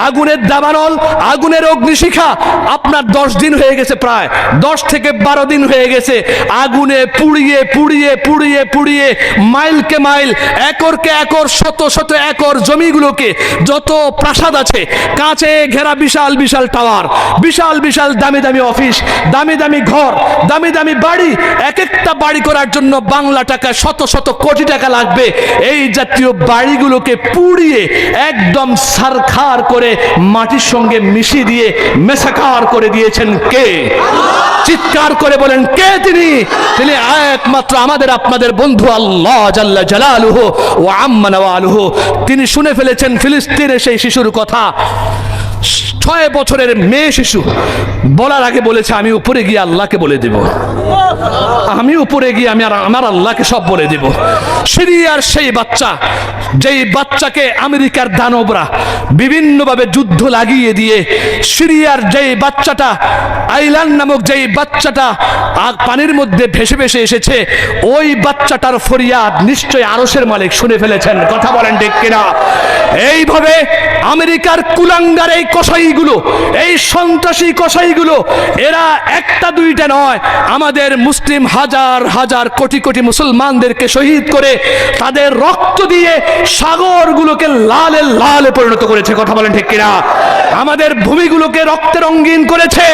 আগুনের দাবানল, আগুনের অগ্নিশিখা আপনার 10 দিন হয়ে গেছে, প্রায় 10 থেকে 12 দিন হয়ে গেছে আগুনে পুড়িয়ে পুড়িয়ে পুড়িয়ে পুড়িয়ে মাইলকে মাইল, একরকে একর, শত শত একর জমিগুলোকে, যত প্রাসাদ আছে, কাঁচে ঘেরা বিশাল বিশাল টাওয়ার, বিশাল বিশাল দামি দামি অফিস, দামি দামি ঘর, দামি দামি বাড়ি, এক একটা বাড়ি করার জন্য বাংলা টাকা শত শত কোটি টাকা লাগবে। এই জাতীয় বাড়িগুলোকে পুড়িয়ে একদম সারখার করে মাটির সঙ্গে মিশিয়ে দিয়ে মেসাকার করে দিয়েছেন কে? চিৎকার করে বলেন কে তিনি? তিনি একমাত্র আমাদের আপনাদের বন্ধু আল্লাহ জাল্লা জালালুহু ওয়া আম্মা নাওয়ালুহু। তিনি শুনে ফেলেছেন ফিলিস্তিনের সেই শিশুর কথা। 6 বছরের মেয়ে শিশু বলার আগে বলেছে, আমি উপরে গিয়ে আল্লাহকে বলে দেব, আমি উপরে গিয়ে আমি আমার আল্লাহকে সব বলে দেব। সিরিয়ার সেই বাচ্চা, যেই বাচ্চাকে আমেরিকার দানবরা বিভিন্নভাবে যুদ্ধ লাগিয়ে দিয়ে, সিরিয়ার যেই বাচ্চাটা, আইলান নামক যেই বাচ্চাটা পানির মধ্যে ভেসে ভেসে এসেছে, ওই বাচ্চাটার ফরিয়াদ নিশ্চয় আরশের মালিক শুনে ফেলেছেন। কথা বলেন ঠিক কিনা? এইভাবে আমেরিকার কুলাঙ্গার এই কসাইগুলো, এই সন্ত্রাসী কসাইগুলো, এরা একটা দুইটা নয়, আমাদের মুসলিম হাজার হাজার কোটি কোটি মুসলমানদেরকে শহীদ করে, তাদের রক্ত দিয়ে সাগরগুলোকে লালে লালে পরিণত করেছে, কথা বলেন ঠিক কিনা? আমাদের ভূমিগুলোকে রক্তে রঙিন করেছে,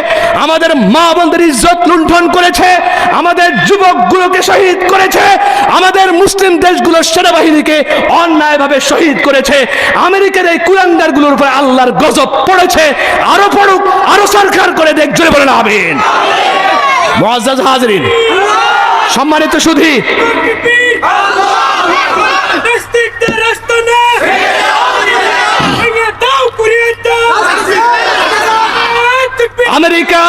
আমাদের মা বোনদের ইজ্জত লুণ্ঠন করেছে, আমাদের যুবকগুলোকে শহীদ করেছে, আমাদের মুসলিম দেশগুলোর সেনাবাহিনীকে অন্যায়ভাবে শহীদ করেছে। আমেরিকার এই কুলাঙ্গারগুলোর উপর আল্লাহর গজব পড়েছে, আরো পড়ুক, আরো সরকার করে দেখ, জোরে বলেন আমিন। মুআজ্জাজ হাজরিন, সম্মানিত সুধী, আমেরিকা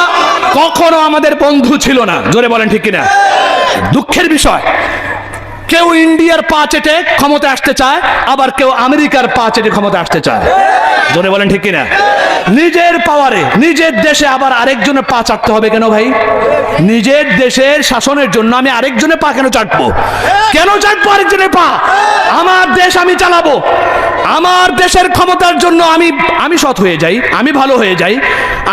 কখনো আমাদের বন্ধু ছিল না, জোরে বলেন ঠিক কিনা? দুঃখের বিষয়, কেউ ইন্ডিয়ার পা চেটে ক্ষমতা আসতে চায়, আবার কেউ আমেরিকার পা চেটে ক্ষমতা আসতে চায়, জোরে বলেন ঠিক কিনা? নিজের পাওয়ারে নিজের দেশে আবার আরেকজনের পা চাটতে হবে কেন ভাই? নিজের দেশের শাসনের জন্য আমি আরেকজনের পা কেন চাটবো? কেন চাটবো আরেকজনের পা? আমার দেশ আমি চালাবো, আমার দেশের ক্ষমতার জন্য আমি সৎ হয়ে যাই, আমি ভালো হয়ে যাই।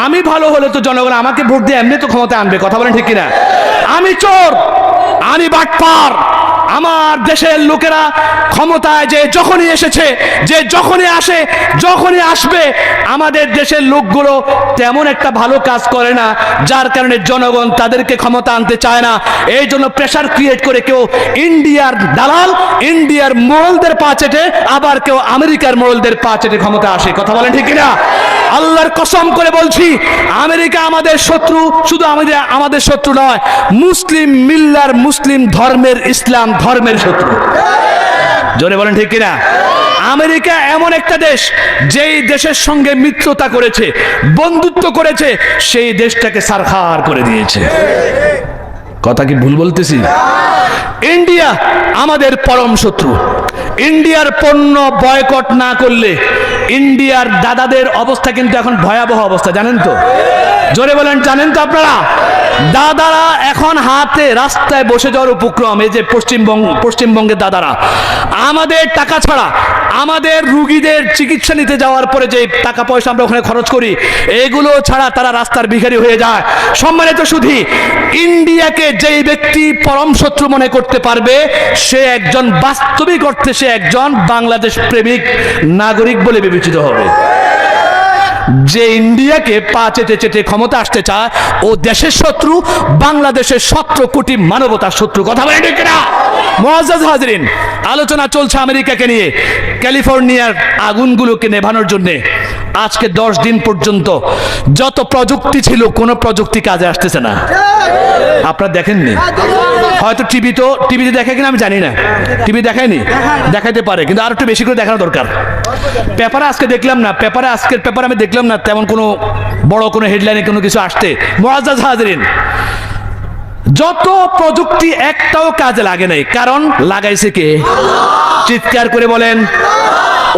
আমি ভালো হলে তো জনগণ আমাকে ভোট দিয়ে এমনি তো ক্ষমতা আনবে, কথা বলেন ঠিক কিনা? আমি চোর, আমি বাটপার, আমার দেশের লোকেরা ক্ষমতায় যে যখনই এসেছে, যে যখনই আসে, যখনই আসবে, আমাদের দেশের লোকগুলো তেমন একটা ভালো কাজ করে না, যার কারণে জনগণ তাদেরকে ক্ষমতা আনতে চায় না। এই জন্য প্রেশার ক্রিয়েট করে কেউ ইন্ডিয়ার দালাল, ইন্ডিয়ার মোড়লদের পা চেটে, আবার কেউ আমেরিকার মোড়লদের পা চেটে ক্ষমতা আসে, কথা বলেন ঠিক কিনা? আল্লাহর কসম করে বলছি, আমেরিকা আমাদের শত্রু, শুধু আমাদের শত্রু নয়, মুসলিম মিল্লার, মুসলিম ধর্মের, ইসলাম ধর্মের শত্রু, জোরে বলেন ঠিক কিনা? আমেরিকা এমন একটা দেশ, যেই দেশের সঙ্গে মিত্রতা করেছে, বন্ধুত্ব করেছে, সেই দেশটাকে সারখার করে দিয়েছে। কথা কি ভুল বলতেছি? ইন্ডিয়া আমাদের পরম শত্রু। ইন্ডিয়ার পণ্য বয়কট না করলে ইন্ডিয়ার দাদাদের অবস্থা কিন্তু এখন ভয়াবহ অবস্থা, জানেন তো? জোরে বলেন, জানেন তো আপনারা? দাদারা এখন হাতে রাস্তায় বসে যাওয়ার উপক্রম। এই যে পশ্চিমবঙ্গের দাদারা, আমাদের টাকা ছাড়া, আমাদের রুগীদের চিকিৎসা নিতে যাওয়ার পরে যে টাকা পয়সা আমরা ওখানে খরচ করি, এগুলো ছাড়া তারা রাস্তার ভিখারি হয়ে যায়। সম্মানিত সুধী, ইন্ডিয়াকে যেই ব্যক্তি পরম শত্রু মনে করতে পারবে, সে একজন বাস্তবিক অর্থে সে একজন বাংলাদেশ প্রেমিক নাগরিক বলে বিবেচিত হবে। যে ইন্ডিয়াকে পা চেটে চেটে ক্ষমতা আসতে চায়, ও দেশের শত্রু, বাংলাদেশের 17 কোটি মানবতার শত্রু, কথা বলেন ঠিক না? মুআজ্জাজ হাজরিন, আলোচনা চলছে আমেরিকাকে নিয়ে, ক্যালিফোর্নিয়ার আগুনগুলোকে নেভানোর জন্য। আজকে 10 দিন পর্যন্ত যত প্রযুক্তি ছিল, কোনো প্রযুক্তি কাজে আসতেছে না। আপনারা দেখেননি হয়তো, টিভিতে দেখে কিনা আমি জানি না, টিভি দেখায়নি, দেখাইতে পারে, কিন্তু আর একটু বেশি করে দেখানো দরকার। পেপারে আজকে দেখলাম না, আজকের পেপারে আমি দেখলাম না তেমন কোনো বড় কোনো হেডলাইনে কোনো কিছু আসতে। মুআজ্জাজ হাজরিন, যত প্রযুক্তি একটাও কাজে লাগে নাই, কারণ লাগাইছে কে? চিৎকার করে বলেন।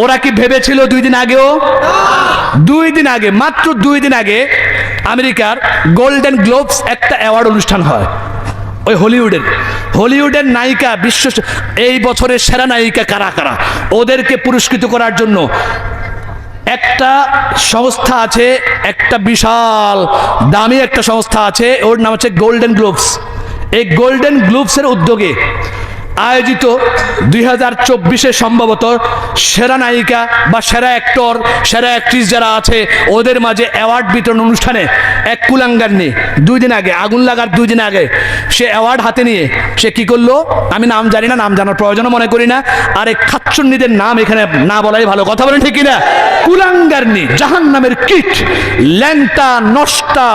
ওরা কি ভেবেছিল 2 দিন আগেও? 2 দিন আগে, মাত্র 2 দিন আগে আমেরিকার গোল্ডেন গ্লোবস একটা অ্যাওয়ার্ড অনুষ্ঠান হয়। ওই হলিউডের নায়িকা, বিশ্ব এই বছরের সেরা নায়িকা কারা কারা, ওদেরকে পুরস্কৃত করার জন্য একটা সংস্থা আছে, একটা বিশাল দামি একটা সংস্থা আছে, ওর নাম হচ্ছে গোল্ডেন গ্লোবস। এই গোল্ডেন গ্লোবসের উদ্যোগে আয়োজিত 2024-এ সম্ভবত সেরা নায়িকা বা সেরা অ্যাক্টর, সেরা অ্যাক্ট্রেস যারা আছে, ওদের মাঝে অ্যাওয়ার্ড বিতরণ অনুষ্ঠানে এক কুলাঙ্গার নিয়ে 2 দিন আগে, আগুন লাগার 2 দিন আগে, সে অ্যাওয়ার্ড হাতে নিয়ে সে কি করলো, আমি নাম জানি না, নাম জানার প্রয়োজনও মনে করি না, আর এই খাচ্চুন্নিদের নাম এখানে না বলাই ভালো, কথা বলেন ঠিক কিনা? কুলাঙ্গারনি, জাহান্নামের কীট, ল্যাংটা, নষ্টা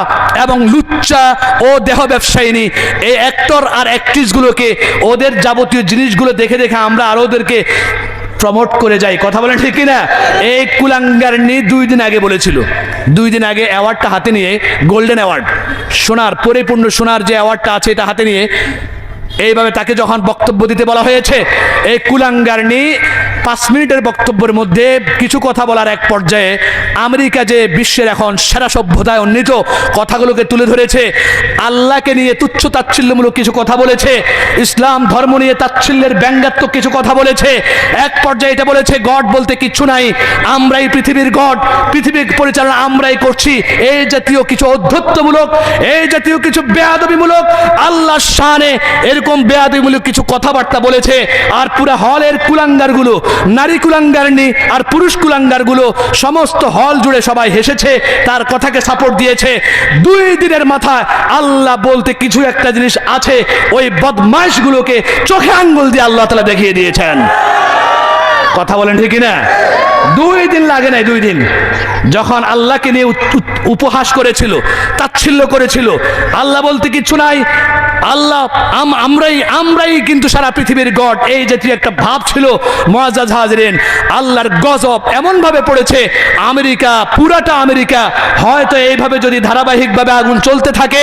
এবং লুচ্চা ও দেহ ব্যবসায়িনী, এই অ্যাক্টর আর অ্যাক্ট্রেসগুলোকে ওদের যাবতীয় জিনিসগুলো দেখে দেখে আমরা আরো ওদেরকে প্রমোট করে যাই, কথা বলেন ঠিক কিনা? এই কুলাঙ্গারনি 2 দিন আগে বলেছিল, 2 দিন আগে অ্যাওয়ার্ডটা হাতে নিয়ে, গোল্ডেন অ্যাওয়ার্ড, সোনার, পরিপূর্ণ সোনার যে অ্যাওয়ার্ডটা আছে, এটা হাতে নিয়ে এইভাবে তাকে যখন বক্তব্য দিতে বলা হয়েছে, এই কুলাঙ্গারনি 5 মিনিটের বক্তব্যের মধ্যে কিছু কথা বলার এক পর্যায়ে আমেরিকা যে বিশ্বের এখন সেরা সভ্যতায় উন্নীত কথাগুলোকে তুলে ধরেছে, আল্লাহকে নিয়ে তুচ্ছ তাচ্ছিল্যমূলক কিছু কথা বলেছে, ইসলাম ধর্ম নিয়ে তাচ্ছিল্যের ব্যঙ্গাত্মক কিছু কথা বলেছে। এক পর্যায়ে এটা বলেছে, গড বলতে কিচ্ছু নাই, আমরাই পৃথিবীর গড, পৃথিবীর পরিচালনা আমরাই করছি। এই জাতীয় কিছু অধ্যত্বমূলক, এই জাতীয় কিছু বেয়াদবিমূলক, আল্লাহর শানে এরকম বেয়াদবিমূলক কিছু কথাবার্তা বলেছে। আর পুরা হলের কুলাঙ্গারগুলো নারী কুলাঙ্গারনি আর পুরুষ কুলাঙ্গারগুলো সমস্ত হল জুড়ে সবাই হেসেছে, তার কথাকে সাপোর্ট দিয়েছে। 2 দিনের মাথায় আল্লাহ বলতে কিছু একটা জিনিস আছে, ওই বদমাইশগুলোকে চোখে আঙ্গুল দিয়ে আল্লাহ তাআলা দেখিয়ে দিয়েছেন। কথা বলেন ঠিক না? 2 দিন লাগে নাই, 2 দিন যখন আল্লাহকে নিয়ে উপহাস করেছিল, তাচ্ছিল্য করেছিল, আল্লাহ বলতে কিছু নাই, আল্লাহ আমরাই কিন্তু সারা পৃথিবীর গড, এই জাতীয় একটা ভাব ছিল। মুআজ্জাজ হাজিরিন, আল্লাহর গজব এমন ভাবে পড়েছে, আমেরিকা, পুরাটা আমেরিকা হয়তো এইভাবে যদি ধারাবাহিকভাবে আগুন চলতে থাকে,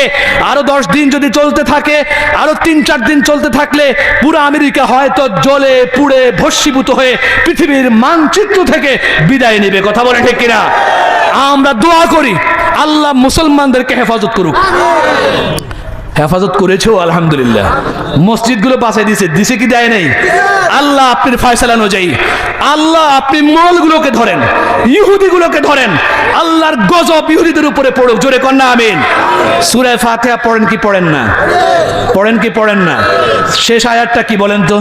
আরো 10 দিন যদি চলতে থাকে, আরো 3-4 দিন চলতে থাকলে পুরো আমেরিকা হয়তো জ্বলে পুড়ে ভস্মীভূত হয়ে পৃথিবীর মানচিত্র থেকে বিদায় নেবে। কথা বলে ঠিক কিনা? আমরা দোয়া করি আল্লাহ মুসলমানদেরকে হেফাজত করুক। হেফাজত করেছেও আলহামদুলিল্লাহ, মসজিদগুলো বাঁচাই দিছে কি দেয় নাই? আল্লাহ আপনার ফয়সালা অনুযায়ী আল্লাহ আপনি মলগুলোকে ধরেন, ইহুদিগুলোকে ধরেন, আল্লাহর গজব ইহুদিদের উপরে পড়ুক। জোরে কন্যা আমিন। সূরা ফাতিহা পড়েন কি পড়েন না? পড়েন কি পড়েন না? শেষ আয়াতটা কি বলেন তো?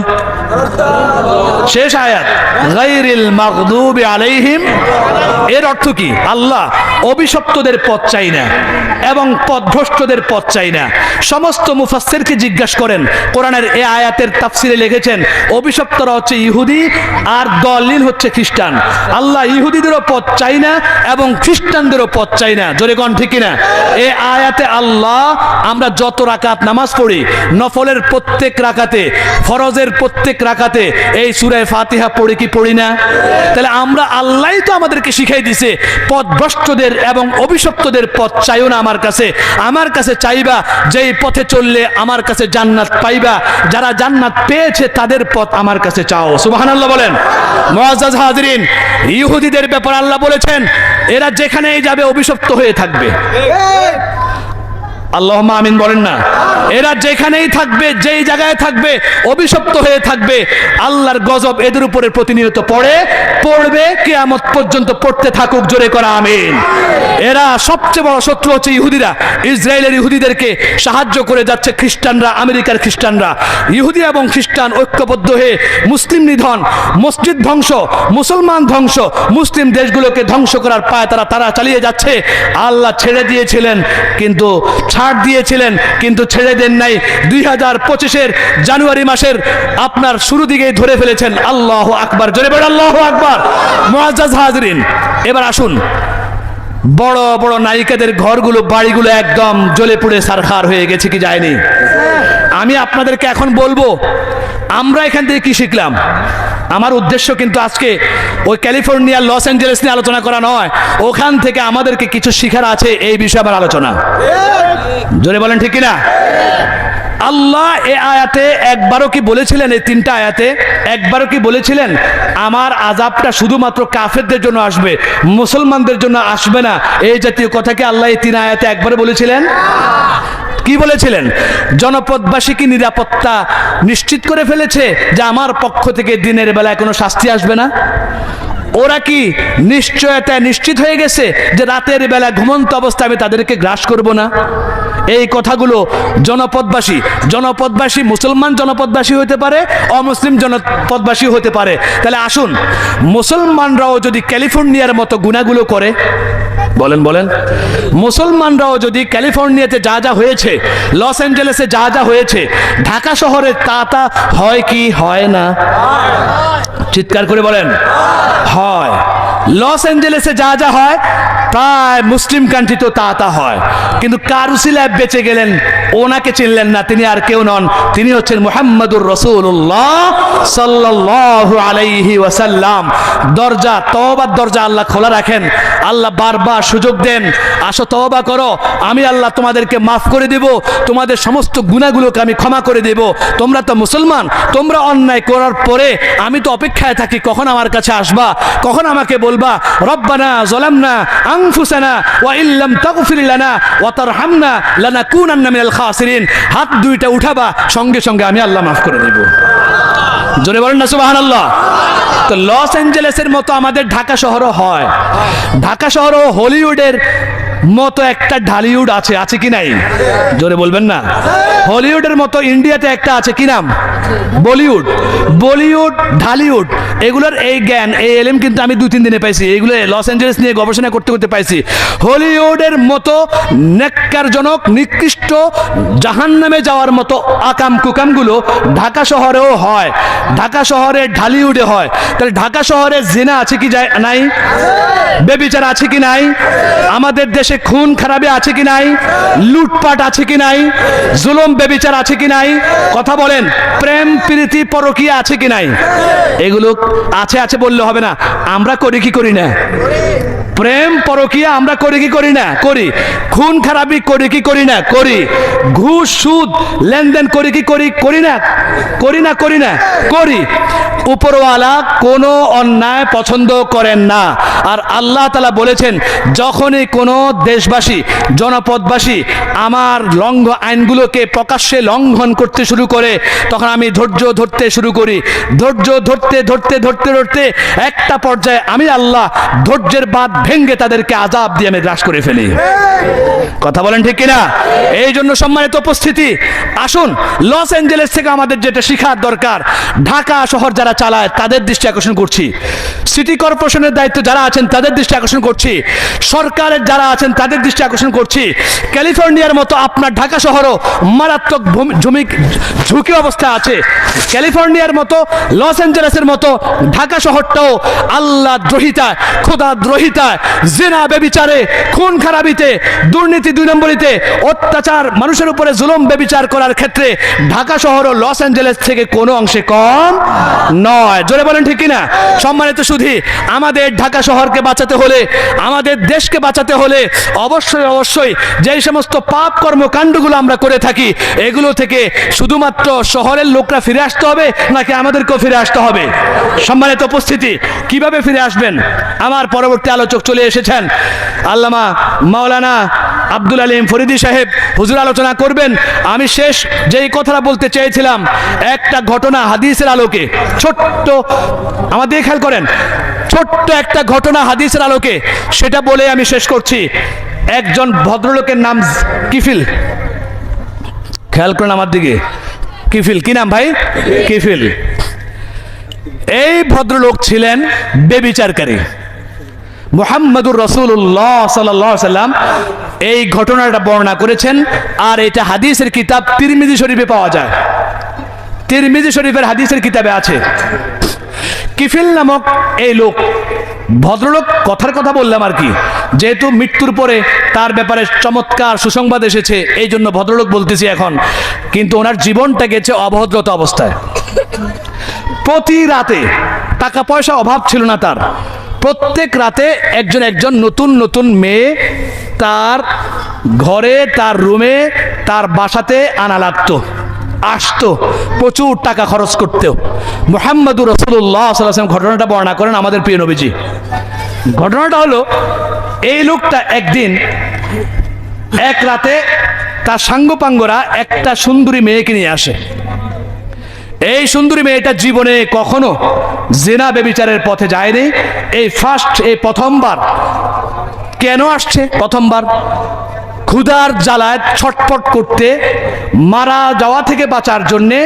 শেষ আয়াত গায়রিল মাগদুবি আলাইহিম, এর অর্থ কি? আল্লাহ অভিশপ্তদের পথ চাই না এবং পথভ্রষ্টদের পথ চাই না। সমস্ত মুফাসসিরকে জিজ্ঞাসা করেন, কোরআনের এই আয়াতের তাফসিরে লিখেছেন অভিশপ্তরা হচ্ছে ইহুদি আর দলিল হচ্ছে খ্রিস্টান। আল্লাহ ইহুদিদেরও পথ চাই না এবং খ্রিস্টানদেরও পথ চাই না। জোরে কোন ঠিক কিনা? এই আয়াতে আল্লাহ আমরা যত রাকাত নামাজ পড়ি, নফলের প্রত্যেক রাকাতে, ফরজের প্রত্যেক রাকাতে এই সূরা ফাতিহা পড়ি কি পড়ি না? তাহলে আমরা আল্লাহই তো আমাদেরকে শিখাই দিছে পথভ্রষ্টদের এবং অভিশপ্তদের পথ চাইও না আমার কাছে চাইবা, যেই পথে চললে আমার কাছে জান্নাত পাইবা, যারা জান্নাত পেয়েছে তাদের পথ আমার কাছে চাও। সুবহানাল্লাহ বলেন। মুআজ্জাজ হাজিরিন, ইহুদিদের ব্যাপারে আল্লাহ বলেছেন এরা যেখানেই যাবে অভিশপ্ত হয়ে থাকবে। আল্লাহুম্মা আমিন বলেন না? এরা যেখানেই থাকবে, যেই জায়গায় থাকবে অভিশপ্ত হয়ে থাকবে। আল্লাহর গজব এদের উপরে প্রতিনিয়ত পড়বে, কিয়ামত পর্যন্ত পড়তে থাকুক। জোরে করা আমিন। এরা সবচেয়ে বড় শত্রু হচ্ছে ইহুদিরা। ইসরায়েলের ইহুদিদেরকে সাহায্য করে যাচ্ছে খ্রিস্টানরা, আমেরিকার খ্রিস্টানরা। ইহুদি এবং খ্রিস্টান ঐক্যবদ্ধ হয়ে মুসলিম নিধন, মসজিদ ধ্বংস, মুসলমান ধ্বংস, মুসলিম দেশগুলোকে ধ্বংস করার পায় তারা চালিয়ে যাচ্ছে। আল্লাহ ছেড়ে দিয়েছিলেন কিন্তু ছাড় দিয়েছিলেন কিন্তু ছেড়ে দেন নাই। 2025-এর জানুয়ারি মাসের আপনার শুরু দিকেই ধরে ফেলেছেন। আল্লাহু আকবার, জোরে বলেন আল্লাহু আকবার। মুআজ্জাজ হাজিরিন, এবার আসুন, বড় বড় নায়িকাদের ঘরগুলো, বাড়িগুলো একদম জ্বলে পুড়ে ছারখার হয়ে গেছে কি যায়নি? আমি আপনাদেরকে এখন বলবো আমরা এখান থেকে কি শিখলাম। আমার উদ্দেশ্য কিন্তু আজকে ওই ক্যালিফোর্নিয়া, লস অ্যাঞ্জেলেস নিয়ে আলোচনা করা নয়, ওখান থেকে আমাদেরকে কিছু শিখার আছে, এই বিষয়ে আমার আলোচনা। জোরে বলেন ঠিক কিনা? আল্লাহ এ আয়াতে একবারও কি বলেছিলেন, এই 3টা আয়াতে একবারও কি বলেছিলেন আমার আযাবটা শুধুমাত্র কাফেরদের জন্য আসবে, মুসলমানদের জন্য আসবে না? এই জাতীয় কথা কি আল্লাহ এই 3 আয়াতে একবারে বলেছিলেন? কি বলেছিলেন? জনপদবাসী কি নিরাপত্তা নিশ্চিত করে ফেলেছে যে আমার পক্ষ থেকে দিনের বেলায় কোনো শাস্তি আসবে না? ওরা কি নিশ্চয়তায় নিশ্চিত হয়ে গেছে যে রাতের বেলা ঘুমন্ত অবস্থায় আমি তাদেরকে গ্রাস করব না? এই কথাগুলো জনপদবাসী মুসলমান জনপদবাসী হতে পারে, অমুসলিম জনপদবাসী হতে পারে। তাহলে আসুন, মুসলমানরাও যদি ক্যালিফোর্নিয়ার মতো গুনাহগুলো করে, বলেন মুসলমানরাও যদি ক্যালিফোর্নিয়াতে যা যা হয়েছে, লস অ্যাঞ্জেলেসে যা যা হয়েছে, ঢাকা শহরে তা হয় কি হয় না? চিৎকার করে বলেন হয়। লস অ্যাঞ্জেলেসে যা যা হয় প্রায় মুসলিম কান্ট্রি তো তা হয়। কিন্তু কার উসিলায় বেঁচে গেলেন? ওনাকে চিনলেন না, তিনি আর কেউ নন, তিনি হচ্ছেন মুহাম্মাদুর রাসূলুল্লাহ সাল্লাল্লাহু আলাইহি ওয়াসাল্লাম। দরজা, তওবার দরজা আল্লাহ খোলা রাখেন। আল্লাহ বারবার সুযোগ দেন, আসো তওবা করো, আমি আল্লাহ তোমাদেরকে মাফ করে দেব, তোমাদের সমস্ত গুনাহগুলোকে আমি ক্ষমা করে দেব। তোমরা তো মুসলমান, তোমরা অন্যায় করার পরে আমি তো অপেক্ষায় থাকি কখন আমার কাছে আসবা, কখন আমাকে বলবা রব্বানা যালামনা আনফুসানা ওয়া ইল্লাম তাগফির লানা ওয়া তারহামনা লানাকুনান্না মিনাল খাসিরিন। হাত 2টা উঠাবা, সঙ্গে সঙ্গে আমি আল্লাহ মাফ করে দেব। জোরে বলেন না সুবহানাল্লাহ। তো লস অ্যাঞ্জেলেসের মতো আমাদের ঢাকা শহরও হয়। ঢাকা শহরও হলিউডের মতো একটা ঢালিউড আছে, আছে কি নাই? জোরে বলবেন না। হলিউডের মতো ইন্ডিয়াতে একটা আছে, কি নাম? বলিউড। বলিউড, ঢালিউড, এগুলোর এই জ্ঞান, এই এলেম কিন্তু আমি 2-3 দিনে পাইছি। এগুলো লস অ্যাঞ্জেলেস নিয়ে গবেষণা করতে করতে পাইছি। হলিউডের মতো নেক্কারজনক, নিকৃষ্ট, জাহান্নামে যাওয়ার মতো আকাম কুকামগুলো ঢাকা শহরেও হয়, ঢাকা শহরে ঢালিউডে হয়। তাহলে ঢাকা শহরে জিনা আছে কি নাই? বেবিচার আছে কি নাই? আমাদের দেশে খুন খারাপি আছে কি নাই? লুটপাট আছে কি নাই? জুলুম বেবিচার আছে কি নাই? কথা বলেন। প্রেম প্রীতি পরকীয়া আছে কি নাই? এগুলো আছে আছে বললে হবে না। আমরা করি কি করি না? প্রেম পরকীয়া আমরা করি কি করি না? করি। খুন খারাপি করি কি করি না? করি। ঘুষ সুদ লেনদেন করি কি করি না? করি না করি না করি। উপরওয়ালা কোনো অন্যায় পছন্দ করেন না। আর আল্লাহ তাআলা বলেছেন, যখনই কোনো দেশবাসী, জনপদবাসী আমার আইনগুলোকে প্রকাশ্যে লঙ্ঘন করতে শুরু করে, তখন আমি ধৈর্য ধরতে শুরু করি। ধৈর্য ধরতে ধরতে ধরতে ধরতে একটা পর্যায়ে আমি আল্লাহ ধৈর্যের বাঁধ ভেঙ্গে তাদেরকে আযাব দিয়ে আমি গ্রাস করে ফেলি। কথা বলেন ঠিক কিনা? এই জন্য সম্মানিত উপস্থিতি, আসুন লস অ্যাঞ্জেলেস থেকে আমাদের যেটা শেখার দরকার, ঢাকা শহর যারা চালায় তাদের দৃষ্টি আকর্ষণ করছি, সিটি কর্পোরেশনের দায়িত্ব যারা আছেন তাদের দৃষ্টি আকর্ষণ করছি, সরকারের যারা আছেন তাদের দৃষ্টি আকর্ষণ করছি। ক্যালিফোর্নিয়ার মতো আপনার ঢাকা শহরও মারাত্মক ঝুঁকি অবস্থায় আছে। ক্যালিফোর্নিয়ার মতো, লস অ্যাঞ্জেলেসের মতো ঢাকা শহরটাও আল্লাহ দ্রোহিতায়, খোদা দ্রোহিতায়, জিনা বেবিচারে, খুন খারাপিতে, দুর্নীতি 2 নম্বরিতে, অত্যাচার, মানুষের উপরে জুলুম বেবিচার করার ক্ষেত্রে ঢাকা শহর ও লস অ্যাঞ্জেলেস থেকে কোনো অংশে কম নয়। জোরে বলেন ঠিক কিনা? সম্মানিত সুধী, আমাদের ঢাকা শহরকে বাঁচাতে হলে, আমাদের দেশকে বাঁচাতে হলে অবশ্যই অবশ্যই যেই সমস্ত পাপ কর্মকাণ্ডগুলো আমরা করে থাকি, এগুলো থেকে শুধুমাত্র শহরের লোকরা ফিরে আসতে হবে নাকি আমাদেরকেও ফিরে আসতে হবে? সম্মানিত উপস্থিতি, কিভাবে ফিরে আসবেন? আমার পরবর্তী আলোচক চলে এসেছেন, আল্লামা মাওলানা আব্দুল আলিম ফরিদি সাহেব হুজুর আলোচনা করবেন। আমি শেষ যেই কথাটা বলতে চেয়েছিলাম, একটা ঘটনা হাদিসের আলোকে, ছোট্ট, আমাদের খেয়াল করেন, ছোট্ট একটা ঘটনা হাদিসের আলোকে, সেটা বলে আমি শেষ করছি। একজন ভদ্রলোকের নাম কিফিল, খেয়াল করেন আমার দিকে, কিফিল, কি নাম ভাই? কিফিল। এই ভদ্রলোক ছিলেন বেবিচারকারী। মুহাম্মদুর রাসূলুল্লাহ সাল্লাল্লাহু আলাইহি সাল্লাম এই ঘটনাটা বর্ণনা করেছেন। আর এটা হাদিসের কিতাব তিরমিজি শরীফে পাওয়া যায়, তিরমিজি শরীফের হাদিসের কিতাবে আছে। কিফিল নামক এই লোক, ভদ্রলোক, কথার কথা বললাম আর কি, যেহেতু মৃত্যুর পরে তার ব্যাপারে চমৎকার সুসংবাদ এসেছে, এই জন্য ভদ্রলোক বলতেছি এখন। কিন্তু ওনার জীবনটা গেছে অভদ্রতা অবস্থায়। প্রতি রাতে, টাকা পয়সা অভাব ছিল না তার, প্রত্যেক রাতে একজন নতুন নতুন মেয়ে তার ঘরে, তার রুমে, তার বাসাতে আনা লাগতো, আসতো, প্রচুর টাকা খরচ করতেও। মুহাম্মদুর রাসূলুল্লাহ সাল্লাল্লাহু আলাইহি ওয়াসাল্লাম ঘটনাটা বর্ণনা করেন আমাদের প্রিয় নবীজি। ঘটনাটা হলো, এই লোকটা একদিন এক রাতে তার সাঙ্গপাঙ্গরা একটা সুন্দরী মেয়েকে নিয়ে আসে। এই সুন্দরী মেয়েটা জীবনে কখনো জিনা বেবিচারের পথে যায়নি, এই ফার্স্ট, এই প্রথমবার। কেন আসছে প্রথমবার? ক্ষুধার জ্বালায় ছটফট করতে, মারা যাওয়া থেকে বাঁচার জন্যে,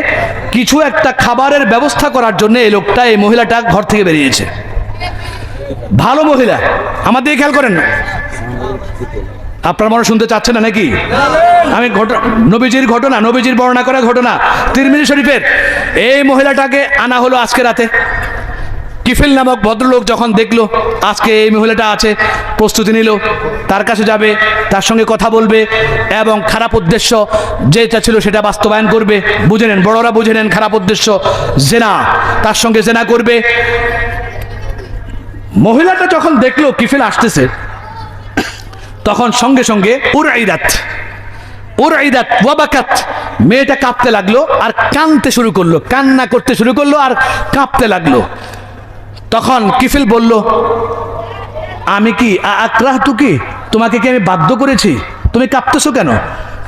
কিছু একটা খাবারের ব্যবস্থা করার জন্য এই লোকটা, এই মহিলাটা ঘর থেকে বেরিয়েছে। ভালো মহিলা, আমাদের খেয়াল করেন না, আপনার মনে শুনতে চাচ্ছেন না নাকি? আমি নবীজির ঘটনা, নবীজির বর্ণনা করা ঘটনা তিরমিজি শরীফের। এই মহিলাটাকে আনা হলো আজকে রাতে। কিফিল নামক ভদ্রলোক যখন দেখলো আজকে এই মহিলাটা আছে, প্রস্তুতি নিল, তার কাছে যাবে, তার সঙ্গে কথা বলবে এবং খারাপ উদ্দেশ্য যেটা ছিল সেটা বাস্তবায়ন করবে। বুঝে নেন, বড়রা বুঝে নেন, খারাপ উদ্দেশ্য জেনা, তার সঙ্গে জেনা করবে। মহিলাটা যখন দেখলো কিফিল আসতেছে, তখন সঙ্গে সঙ্গে উরাইদাত ওয়াবাকাত, মেয়েটা কাঁপতে লাগলো আর কাঁদতে শুরু করলো, কান্না করতে শুরু করলো আর কাঁপতে লাগলো। তখন কিফিল বলল, আমি কি আকরাহতু কি, তোমাকে কি আমি বাধ্য করেছি? তুমি কাঁপতেছো কেন?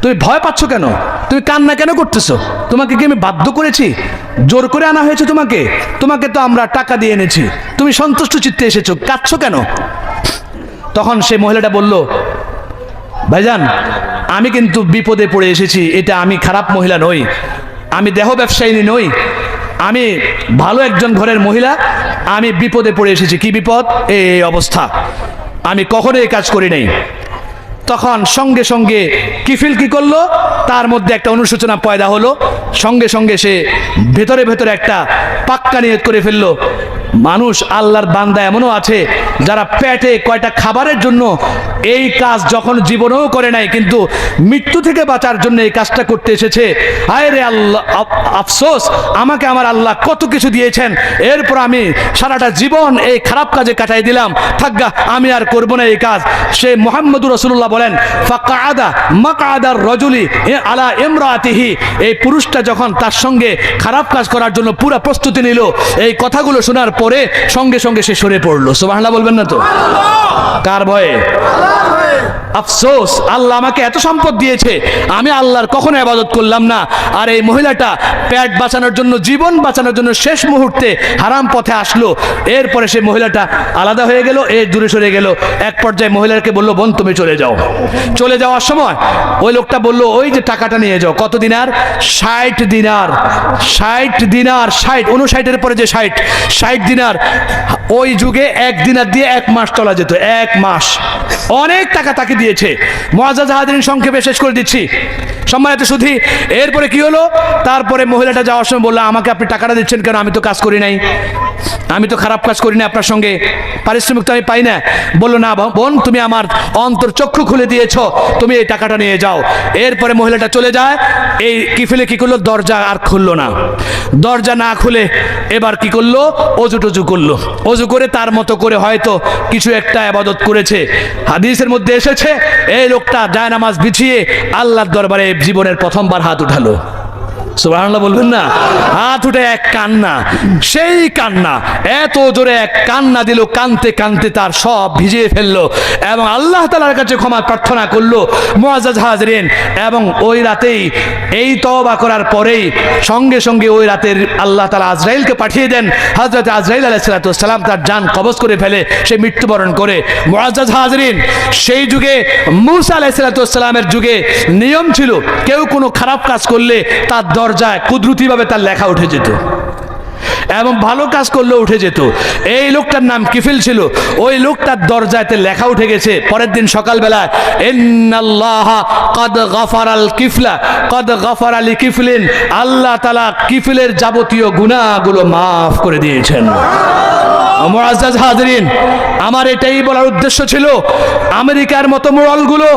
তুমি ভয় পাচ্ছ কেন? তুমি কান্না কেন করতেছো? তোমাকে কি আমি বাধ্য করেছি? জোর করে আনা হয়েছে তোমাকে? তোমাকে তো আমরা টাকা দিয়ে এনেছি, তুমি সন্তুষ্ট চিত্তে এসেছো, কাঁদছো কেন? তখন সে মহিলাটা বলল, ভাইজান, আমি কিন্তু বিপদে পড়ে এসেছি, এটা আমি খারাপ মহিলা নই, আমি দেহ ব্যবসায়িনী নই, আমি ভালো একজন ঘরের মহিলা, আমি বিপদে পড়ে এসেছি। কি বিপদ? এই অবস্থা, আমি কখনো এই কাজ করি নাই। তখন সঙ্গে সঙ্গে কিফিল কি করলো, তার মধ্যে একটা অনুশোচনা পয়দা হলো, সঙ্গে সঙ্গে সে ভেতরে ভেতরে একটা পাক্কা নিয়ত করে ফেললো। মানুষ, আল্লাহর বান্দা এমনও আছে যারা পেটে কয়টা খাবারের জন্য এই কাজ যখন জীবনেও করে নাই, কিন্তু মৃত্যু থেকে বাঁচার জন্য এই কাজটা করতে এসেছে। হায় রে আল্লাহ, আফসোস, আমাকে আমার আল্লাহ কত কিছু দিয়েছেন, এরপর আমি সারাটা জীবন এই খারাপ কাজে কাটাই দিলাম, থাকগা আমি আর করব না এই কাজ। সে মুহাম্মদুর রাসূলুল্লাহ বলেন, ফাকাদা মাকআদার রাজুলি আলা ইমরাতিহি, এই পুরুষটা যখন তার সঙ্গে খারাপ কাজ করার জন্য পুরো প্রস্তুতি নিল, এই কথাগুলো শোনার পরে সঙ্গে সঙ্গে সে সরে পড়লো। সুবহানাল্লাহ বলবেন না তো? কার ভয়ে? আফসোস, আল্লাহ আমাকে এত সম্পদ দিয়েছে, আমি আল্লাহর কখনো ইবাদত করলাম না। আর এই মহিলাটা পেট বাঁচানোর জন্য, জীবন বাঁচানোর জন্য শেষ মুহূর্তে হারাম পথে আসলো। এরপরে সে মহিলাটা আলাদা হয়ে গেল, দূরে সরে গেল। এক পর্যায়ে মহিলাকে বললো, বোন তুমি চলে যাও। চলে যাওয়ার সময় ওই লোকটা বললো, ওই যে টাকাটা নিয়ে যাও। কত দিনার? 60 দিনার। 60 দিনার, 59 পরে যে 60 দিনার। ওই যুগে 1 দিনার দিয়ে 1 মাস চলা যেত, 1 মাস। অনেক টাকা তাকে দিয়েছে। মুআজ্জাজ হাজিরিন, সংক্ষেপে শেষ করে দিচ্ছি সম্মানিত সুধী। এরপরে কি হলো? তারপরে মহিলাটা যাওয়ার সময় বললো, আমাকে আপনি টাকাটা দিচ্ছেন কেন? আমি তো কাজ করি নাই, আমি তো খারাপ কাজ করি না, আপনার সঙ্গে পারিশ্রমিক তো আমি পাই না। বললো, না বোন, তুমি আমার অন্তর চক্ষু খুলে দিয়েছ, তুমি এই টাকাটা নিয়ে যাও। এরপরে মহিলাটা চলে যায়। এই কিফিলে কি করলো? দরজা আর খুললো না। দরজা না খুলে এবার কি করলো? অজু টজু করলো। অজু করে তার মতো করে হয়তো কিছু একটা ইবাদত করেছে। হাদিসের মধ্যে এসেছে, এই লোকটা জায়নামাজ বিছিয়ে আল্লাহর দরবারে জীবনের প্রথমবার হাত উঠালো। সুবহানাল্লাহ বলবেন না? হাত উঠে এক কান্না, সেই কান্না, এত জোরে এক কান্না দিল, কানতে কানতে তার সব ভিজিয়ে ফেললো এবং আল্লাহ তাআলার কাছে ক্ষমা প্রার্থনা করলো। মুআজ্জাজ হাজিরিন, এবং ওই রাতেই, এই তওবা করার পরেই সঙ্গে সঙ্গে ওই রাতের আল্লাহ তাআলা আজরাইলকে পাঠিয়ে দেন। হযরত আজরাইল আলাইহিস সালাম তার জান কবজ করে ফেলে, সে মৃত্যুবরণ করে। মুআজ্জাজ হাজিরিন, সেই যুগে মূসা আলাইহিস সালামের যুগে নিয়ম ছিল, কেউ কোনো খারাপ কাজ করলে তার দরজায় কুদরতিভাবে তার লেখা উঠে যেত এবং ভালো কাজ করলেও উঠে যেত। এই লোকটার নাম কিফিল ছিল। ওই লোকটার দরজাতে লেখা উঠে গেছে, পরের দিন সকালবেলা, ইন্নাল্লাহা কদ গাফারাল কিফলা কদ গাফারা লিকিফলিন, আল্লাহ তাআলা কিফিলের যাবতীয় গুনাহগুলো মাফ করে দিয়েছেন। মুআজ্জাজ হাজিরিন, আমার এটাই বলার উদ্দেশ্য ছিল, আমেরিকার মতো মোড়লগুলো,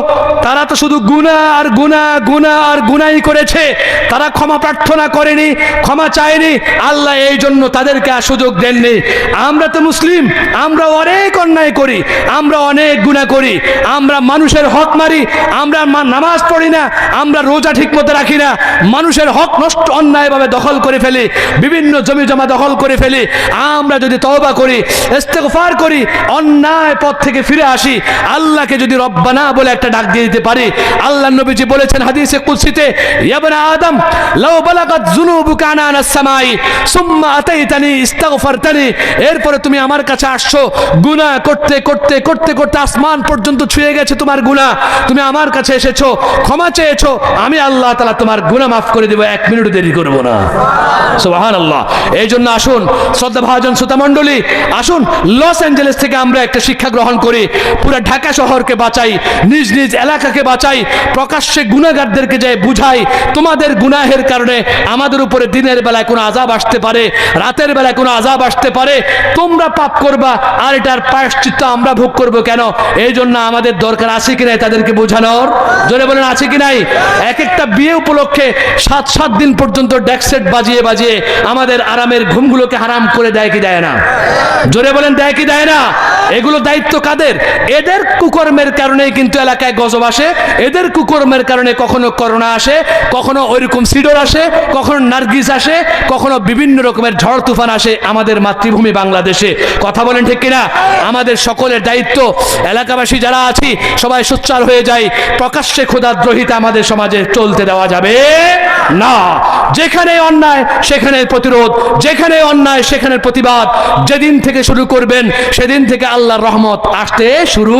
তারা তো শুধু গুনাহ আর গুনাহ, গুনাহ আর গুনাহই করেছে, তারা ক্ষমা প্রার্থনা করেনি, ক্ষমা চায়নি। আল্লাহ এই জন্য তাদেরকে আর সুযোগ দেননি। আমরা তো মুসলিম, আমরা অনেক অন্যায় করি, আমরা অনেক গুনাহ করি, আমরা মানুষের হক মারি, আমরা নামাজ পড়ি না, আমরা রোজা ঠিক মতো রাখি না, মানুষের হক নষ্ট অন্যায়ভাবে দখল করে ফেলি, বিভিন্ন জমি জমা দখল করে ফেলি। আমরা যদি তওবা করি, ইস্তেগফার করি, অন্যায় পথ থেকে ফিরে আসি, আল্লাহকে যদি রব্বানা বলে একটা ডাক দিয়ে দিতে পারি, আল্লাহর নবীজি বলেছেন হাদিসে কুদসিতে, ইয়া ইবনে আদম লাউ বালাগাত যুনুবুকা আনানাস সামাই সুম্মা আতাইতানি ইস্তাগফারতানি, এরপরে তুমি আমার কাছে আসছো, গুনাহ করতে করতে করতে করতে আসমান পর্যন্ত ছুঁয়ে গেছে তোমার গুনাহ, তুমি আমার কাছে এসেছো, ক্ষমা চেয়েছো, আমি আল্লাহ তাআলা তোমার গুনাহ মাফ করে দেব, 1 মিনিট দেরি করব না। সুবহানাল্লাহ। এই জন্য আসুন শ্রদ্ধাভাজন শ্রোতা মণ্ডলী, আসুন লস অ্যাঞ্জেলেস থেকে আমরা একটা শিক্ষা গ্রহণ করি, পুরো ঢাকা শহরকে বাঁচাই, নিজ নিজ এলাকাকে বাঁচাই, প্রকাশ্যে গুনাহগারদেরকে যায় বুঝাই, তোমাদের গুনাহের কারণে আমাদের উপরে দিনের বেলায় কোনো আযাব আসতে পারে, রাতের বেলায় কোনো আযাব আসতে পারে, তোমরা পাপ করবা আর এটার প্রায়শ্চিত্ত আমরা ভোগ করব কেন? এই জন্য আমাদের দরকার আছে কি নাই তাদেরকে বোঝানোর? জোরে বলেন, আছে কি নাই? এক একটা বিয়ে উপলক্ষে 7 দিন পর্যন্ত ডেকসেট বাজিয়ে বাজিয়ে আমাদের আরামের ঘুমগুলোকে হারাম করে দেয় কি দেয় না? জোরে বলেন, দেয় কি দেয় না? এগুলো দায়িত্ব কাদের? এদের কুকর্মের কারণেই কিন্তু এলাকায় গজব আসে, এদের কুকর্মের কারণে কখনো করোনা আসে, কখনো ওইরকম সিডর আসে, কখনো নার্গিস আসে, কখনো বিভিন্ন রকমের ঝড় তুফান আসে আমাদের মাতৃভূমি বাংলাদেশে। কথা বলেন ঠিক কিনা? আমাদের সকলের দায়িত্ব, এলাকাবাসী যারা আছি সবাই সোচ্চার হয়ে যাই, প্রকাশ্যে খোদাদ্রোহিতা আমাদের সমাজে চলতে দেওয়া যাবে না। যেখানে অন্যায় সেখানে প্রতিরোধ, যেখানে অন্যায় সেখানে প্রতিবাদ। যেদিন থেকে শুরু করবেন, সেদিন থেকে আল্লাহর রহমত আসতে শুরু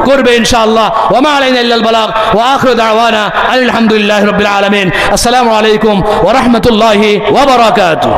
করবে ইনশাআল্লাহ। ওয়া মা আলাইনা ইল্লাল বালাগ ওয়া আখিরু দাওয়ানা আলহামদুলিল্লাহি রাব্বিল আলামিন। আসসালামু আলাইকুম ওয়া রাহমাতুল্লাহি ওয়া বারাকাতুহু।